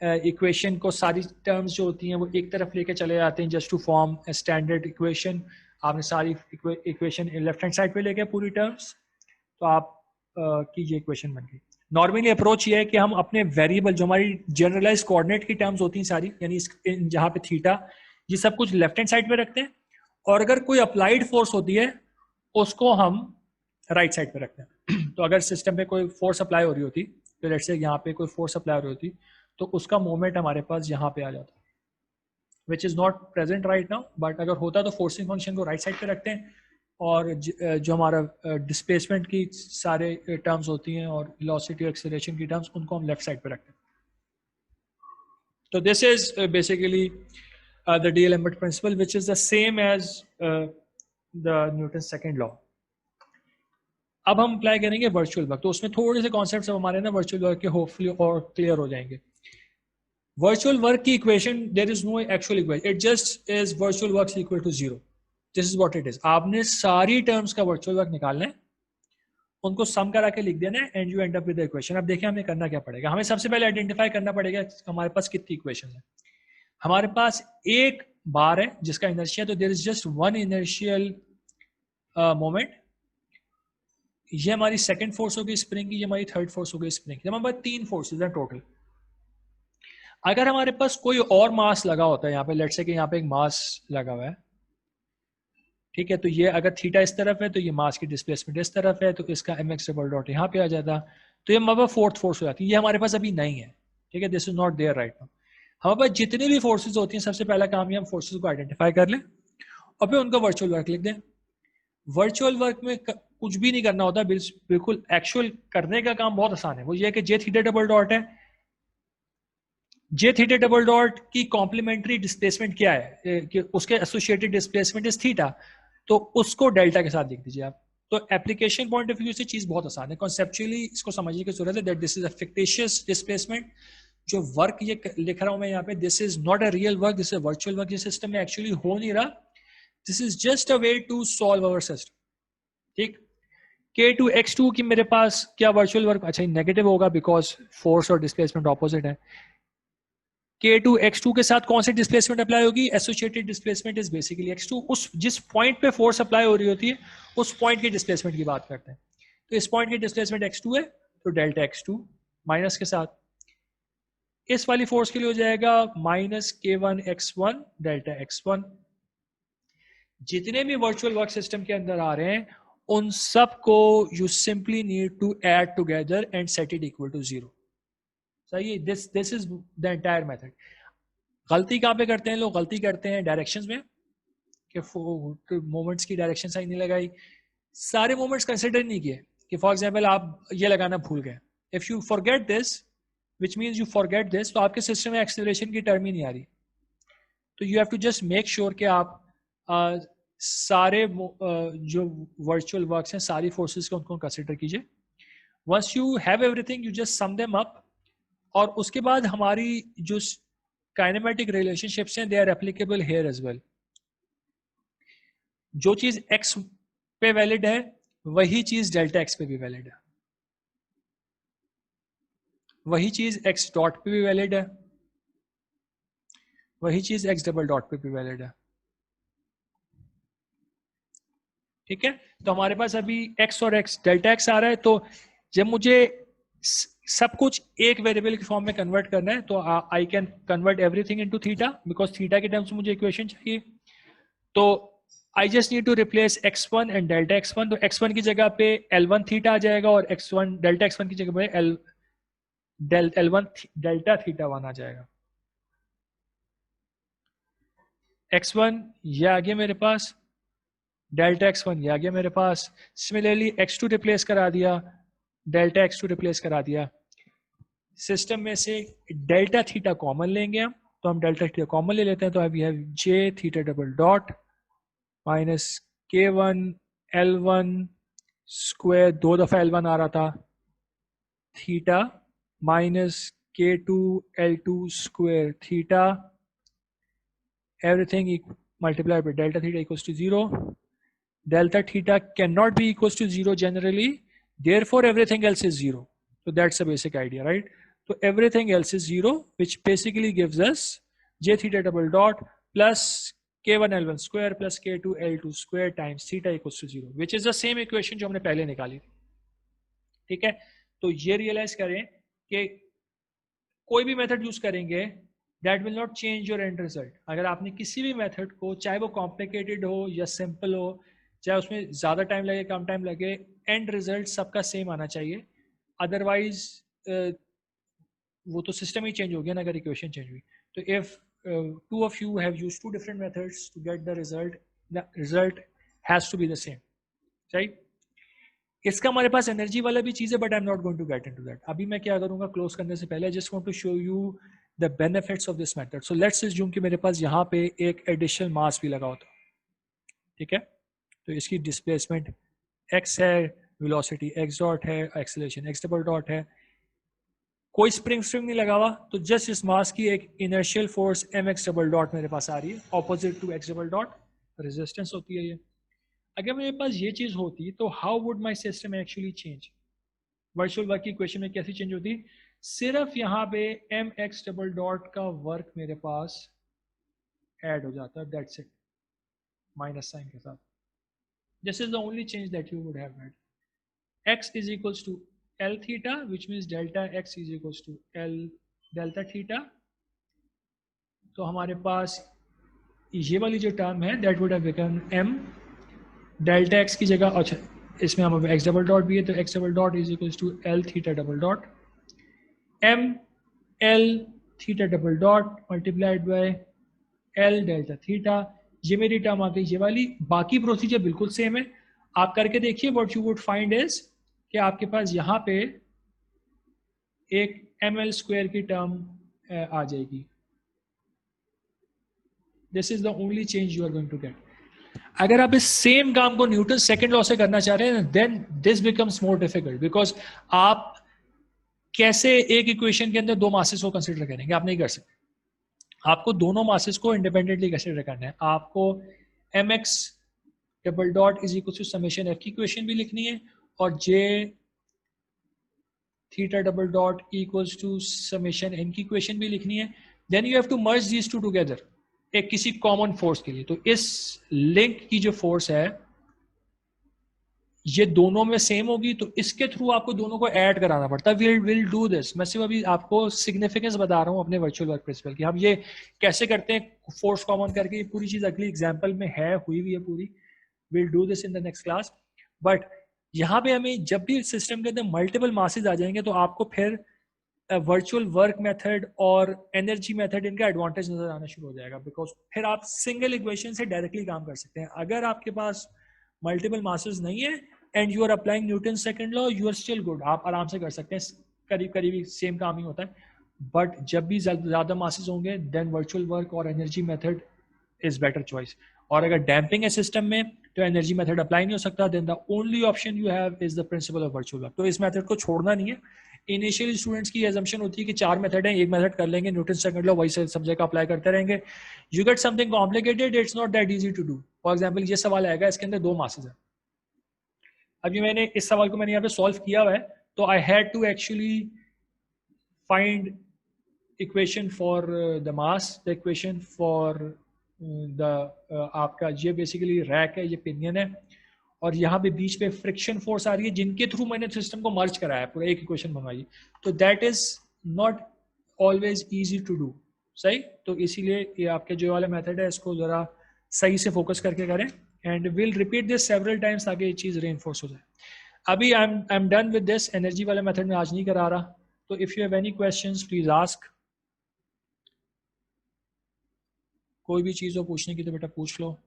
इक्वेशन को सारी टर्म्स जो होती हैं वो एक तरफ लेके चले जाते हैं just to form a standard equation. आपने सारी इक्वेशन लेफ्ट हैंड साइड पे लेके पूरी टर्म्स, तो आप की ये इक्वेशन बन गई। नॉर्मली अप्रोच ये है कि हम अपने वेरिएबल जो हमारी जनरलाइज कोऑर्डिनेट की टर्म्स होती हैं सारी, यानी जहाँ पे थीटा, ये सब कुछ लेफ्ट हैंड साइड पे रखते हैं, और अगर कोई अप्लाइड फोर्स होती है उसको हम राइट साइड पे रखते हैं। तो अगर सिस्टम पे कोई फोर्स अप्लाई हो रही होती, तो लेट्स से यहाँ पे कोई फोर्स अप्लाई हो रही होती, तो उसका मोमेंट हमारे पास यहाँ पे आ जाता, which is not present right now, but अगर होता तो फोर्सिंग फंक्शन को राइट साइड पे रखते हैं, और जो हमारा डिस्प्लेसमेंट की सारे टर्म्स होती हैं और वेलोसिटी और एक्सेलरेशन की टर्म्स, उनको हम लेफ्ट साइड पे रखते हैं। तो this is basically the D'Alembert principle, which is the same as the Newton's second law. अब हम अप्लाई करेंगे वर्चुअल वर्क, तो उसमें थोड़े से कॉन्सेप्ट्स हमारे ना वर्चुअल वर्क के होपफुली और क्लियर हो जाएंगे। वर्चुअल वर्क की equation, there is no actual equation, it just is virtual work equal to 0। This is what it is. आपने सारी टर्म्स का वर्चुअल वर्क निकालना है, उनको सम करा के लिख देना है, and you end up with the equation. अब देखिए हमें करना क्या पड़ेगा। हमें सबसे पहले आइडेंटिफाई करना पड़ेगा हमारे पास कितनी इक्वेशन है। हमारे पास एक बार है जिसका इनर्शिया, तो there is just one inertial moment. ये हमारी सेकंड फोर्स होगी स्प्रिंग की, ये हमारी थर्ड फोर्स होगी स्प्रिंग की। हमारे पास 3 फोर्सेस हैं टोटल। अगर हमारे पास कोई और मास लगा होता है यहाँ पे, लेट्स से कि यहाँ पे एक मास लगा हुआ है, ठीक है, तो ये अगर थीटा इस तरफ है तो ये मास की डिस्प्लेसमेंट इस तरफ है, तो इसका mx डबल डॉट यहाँ पे आ जाता, तो ये हमारे पास फोर्थ फोर्स हो जाती है। ये हमारे पास अभी नहीं है, ठीक है, this is not there right now. हमारे पास जितनी भी फोर्सेस होती हैं, सबसे पहला काम ये हम फोर्सेस को आइडेंटिफाई कर लें और फिर उनका वर्चुअल वर्क लिख दें। वर्चुअल वर्क में कुछ भी नहीं करना होता, बिल्कुल एक्चुअल करने का काम बहुत आसान है। वो ये है कि जे थीटा डबल डॉट है, जे थीटा डबल डॉट की कॉम्प्लीमेंट्री डिस्प्लेसमेंट क्या है, कि उसके एसोसिएटेड डिस्प्लेसमेंट इज थीटा, तो उसको डेल्टा के साथ लिख दीजिए आप। तो एप्लीकेशन पॉइंट ऑफ व्यू से चीज बहुत आसान है, कॉन्सेप्चुअली इसको समझने की जरूरत है that this is a fictitious displacement. जो वर्क ये लिख रहा हूं मैं यहाँ पे, this is not a real work, this is virtual work. ये सिस्टम में एक्चुअली हो नहीं रहा, this is just a way to solve our system, ठीक। K2 X2 की मेरे पास क्या वर्चुअल वर्क, अच्छा नेगेटिव होगा बिकॉज फोर्स और डिस्प्लेसमेंट ऑपोजिट है। K2 X2 के साथ कौन सी डिस्प्लेसमेंट अप्लाई होगी, associated displacement is basically X2। उस जिस पॉइंट पे फोर्स अप्लाई हो रही होती है उस पॉइंट की डिस्प्लेसमेंट की बात करते हैं। तो इस पॉइंट की डिस्प्लेसमेंट X2 है, तो डेल्टा X2 माइनस के साथ इस वाली फोर्स के लिए हो जाएगा minus K1 X1 delta X1। जितने भी वर्चुअल वर्क सिस्टम के अंदर आ रहे हैं उन सबको you simply need to add together and set it equal to 0। सही है, this is the entire method. गलती कहाँ पे करते हैं लोग, गलती करते हैं डायरेक्शंस में, कि मोमेंट्स की डायरेक्शन सही नहीं लगाई, सारे मोमेंट्स कंसिडर नहीं किए। कि फॉर एग्जांपल आप ये लगाना भूल गए, if you forget this which means you forget this, तो आपके सिस्टम में एक्सेलरेशन की टर्म ही नहीं आ रही। तो you have to just make sure कि आप सारे जो वर्चुअल वर्क्स हैं सारी फोर्सेस को उनको कंसिडर कीजिए। Once you have everything you just sum them up, और उसके बाद हमारी जो काइनेमेटिक रिलेशनशिप्स हैं they are applicable here as well. जो चीज x पे वैलिड है वही चीज डेल्टा x पे भी वैलिड है, वही चीज x डॉट पे भी वैलिड है, वही चीज x डबल डॉट पे भी वैलिड है, ठीक है। तो हमारे पास अभी x और x डेल्टा x आ रहा है, तो जब मुझे सब कुछ एक वेरिएबल के फॉर्म में कन्वर्ट करना है तो I can convert everything into theta, because theta के टर्म्स में मुझे इक्वेशन चाहिए। तो I just need to replace x1 and delta x1। तो x1 की जगह पे L1 थीटा आ जाएगा और x1 डेल्टा x1 की जगह पे L1 डेल्टा थीटा 1 आ जाएगा। x1 ये आ गया मेरे पास, डेल्टा x1 ये आ गया मेरे पास। सिमिलरली x2 रिप्लेस करा दिया, डेल्टा x2 रिप्लेस करा दिया। सिस्टम में से डेल्टा थीटा कॉमन लेंगे हम, तो हम डेल्टा थीटा कॉमन ले लेते हैं, तो we have J theta double dot minus K1 L1 square, 2 दफा L1 आ रहा था, theta minus K2 L2 square theta, everything multiplied by delta theta equals to 0। Delta theta can not be equals to 0 generally, therefore everything else is 0. So that's the basic idea, right? तो everything else is 0, which basically gives us j theta double dot plus k1 L1 square plus k2 L2 square times theta equals to 0, which is the same equation जो हमने पहले निकाली थी. ठीक है, तो ये रियलाइज करें कि कोई भी मेथड यूज करेंगे that will not change your and result. अगर आपने किसी भी मेथड को, चाहे वो कॉम्प्लिकेटेड हो या सिंपल हो, चाहे उसमें ज्यादा टाइम लगे कम टाइम लगे, एंड रिजल्ट सबका सेम आना चाहिए. अदरवाइज वो तो सिस्टम ही चेंज हो गया ना अगर इक्वेशन चेंज हुई. तो if two of you have used two different methods to get the result has to be the same, right. इसका हमारे पास एनर्जी वाला भी चीज है, but I am not going to get into that. अभी मैं क्या करूंगा, क्लोज करने से पहले just want to show you the benefits of this method. So let's assume कि मेरे पास यहाँ पे एक एडिशनल मास भी लगा होता. ठीक है, तो इसकी डिस्प्लेसमेंट x है, वेलोसिटी x डॉट है, एक्सेलरेशन x डबल डॉट है, कोई स्प्रिंग नहीं लगा हुआ, तो जस्ट इस मास की एक inertial force mx double dot मेरे पास आ रही है, opposite to x double dot resistance होती है ये. अगर मेरे पास ये चीज होती तो how would my system actually change. Virtual work की इक्वेशन में कैसी चेंज होती, सिर्फ यहाँ पे mx डबल डॉट का वर्क मेरे पास ऐड हो जाता, दैट्स इट, माइनस साइन के साथ. This is the only change that you would have had. x is equals to L theta, which means delta x is equals to L delta theta. तो हमारे पास ये वाली जो term है that would have become m delta x की जगह, अच्छा इसमें हम एक्स डबल डॉट भी है, तो x double dot is equals to L theta double dot M L theta double dot multiplied by L delta theta. ये मेरी टर्म आ गई ये वाली. बाकी प्रोसीजर बिल्कुल सेम है, आप करके देखिए. What you would find is कि आपके पास यहाँ पे एक एम एल स्क्वायर की टर्म आ जाएगी. This is the only change you are going to get. अगर आप इस सेम काम को न्यूटन सेकंड लॉ से करना चाह रहे हैं, then this becomes more difficult, because आप कैसे एक इक्वेशन के अंदर दो मासेस को कंसीडर करेंगे, आप नहीं कर सकते. आपको दोनों मासेस को इंडिपेंडेंटली कंसीडर करना है. आपको m x double dot is equal to summation f की इक्वेशन भी लिखनी है, और J theta double dot equals to summation n की इक्वेशन भी लिखनी है. Then you have to merge these two together एक किसी कॉमन फोर्स के लिए. तो इस लिंक की जो फोर्स है ये दोनों में सेम होगी, तो इसके थ्रू आपको दोनों को ऐड कराना पड़ता है. Will do this. मैं सिर्फ अभी आपको सिग्निफिकेंस बता रहा हूं अपने वर्चुअल वर्क प्रिंसिपल की. हम ये कैसे करते हैं फोर्स कॉमन करके, ये पूरी चीज अगली एग्जाम्पल में है, हुई हुई है पूरी. Will do this in the next class. But यहाँ पे हमें जब भी सिस्टम के अंदर मल्टीपल मासेज आ जाएंगे, तो आपको फिर वर्चुअल वर्क मेथड और एनर्जी मेथड इनका एडवांटेज नजर आना शुरू हो जाएगा, बिकॉज फिर आप सिंगल इक्वेशन से डायरेक्टली काम कर सकते हैं. अगर आपके पास मल्टीपल मासेस नहीं है and you are applying Newton second law, you are still good, आप आराम से कर सकते हैं. करीब करीब सेम काम ही होता है. बट जब भी ज्यादा मासेस होंगे, देन वर्चुअल वर्क और energy method is better choice. और अगर डैम्पिंग है सिस्टम में, तो एनर्जी मेथड अप्लाई नहीं हो सकता. Then the only option you have is the principle of virtual work. तो इस मेथड को छोड़ना नहीं है. इनिशियली स्टूडेंट्स की एजम्पशन होती है कि 4 मेथड है, एक मेथड कर लेंगे, न्यूटन सेकंड लॉ वही सब जगह अप्लाई करते रहेंगे. You get something complicated, it's not that easy to do. For example ये सवाल आएगा, इसके अंदर 2 मासेस है. अभी मैंने इस सवाल को मैंने यहाँ पे सॉल्व किया हुआ है, तो I had to actually find equation for the mass, the equation for the आपका ये बेसिकली रैक है, ये पिनियन है, और यहाँ पे बीच पे फ्रिक्शन फोर्स आ रही है, जिनके थ्रू मैंने सिस्टम को मर्ज कराया, पूरा एक इक्वेशन बनवाई. तो that is not always easy to do. सही, तो इसीलिए ये आपके जो वाला मेथड है, इसको जरा सही से फोकस करके करें, and will repeat this several times ताकि ये चीज रेनफोर्स हो जाए. अभी I am done with this. Energy वाला मेथड में आज नहीं करा रहा, तो if you have any questions please ask. कोई भी चीज हो पूछने की तो बेटा पूछ लो.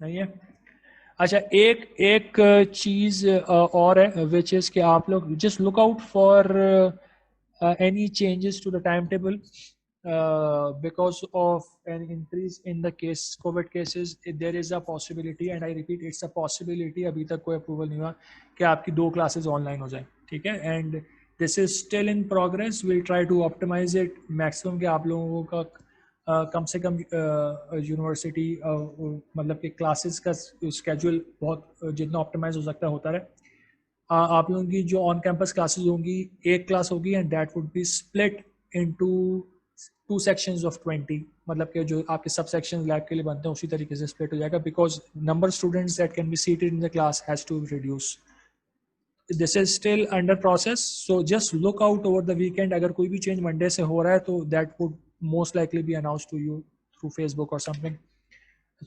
नहीं है? अच्छा, एक चीज और है, विच इज कि आप लोग just look out for any changes to the time table because of an increase in the COVID cases. There is a possibility, and I repeat, it's a possibility, अभी तक कोई अप्रूवल नहीं हुआ कि आपकी 2 क्लासेस ऑनलाइन हो जाए. ठीक है, and this is still in progress. Will try to optimize it maximum, कि आप लोगों का कम से कम यूनिवर्सिटी मतलब कि क्लासेस का स्केड्यूल बहुत जितना ऑप्टिमाइज हो सकता है होता रहे. आप लोगों की जो ऑन कैंपस क्लासेस होंगी, एक क्लास होगी and that would be split into 2 sections of 20, मतलब कि जो आपके सब सेक्शन लैब के लिए बनते हैं उसी तरीके से स्प्लिट हो जाएगा, because number students that can be seated in the class has to reduce. This is still under process, so just look out over the weekend. अगर कोई भी change Monday से हो रहा है तो that would most likely be announced to you through Facebook or something.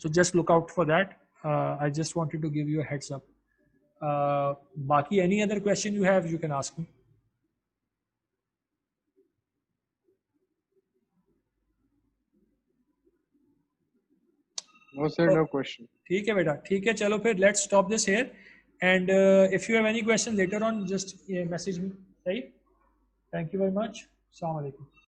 So just look out for that. I just wanted to give you a heads up. Baki, any other question you have, you can ask me. No sir, no question. ठीक है बेटा, ठीक है, चलो फिर let's stop this here. And if you have any questions later on, just message me. Right? Thank you very much. Assalamu alaikum.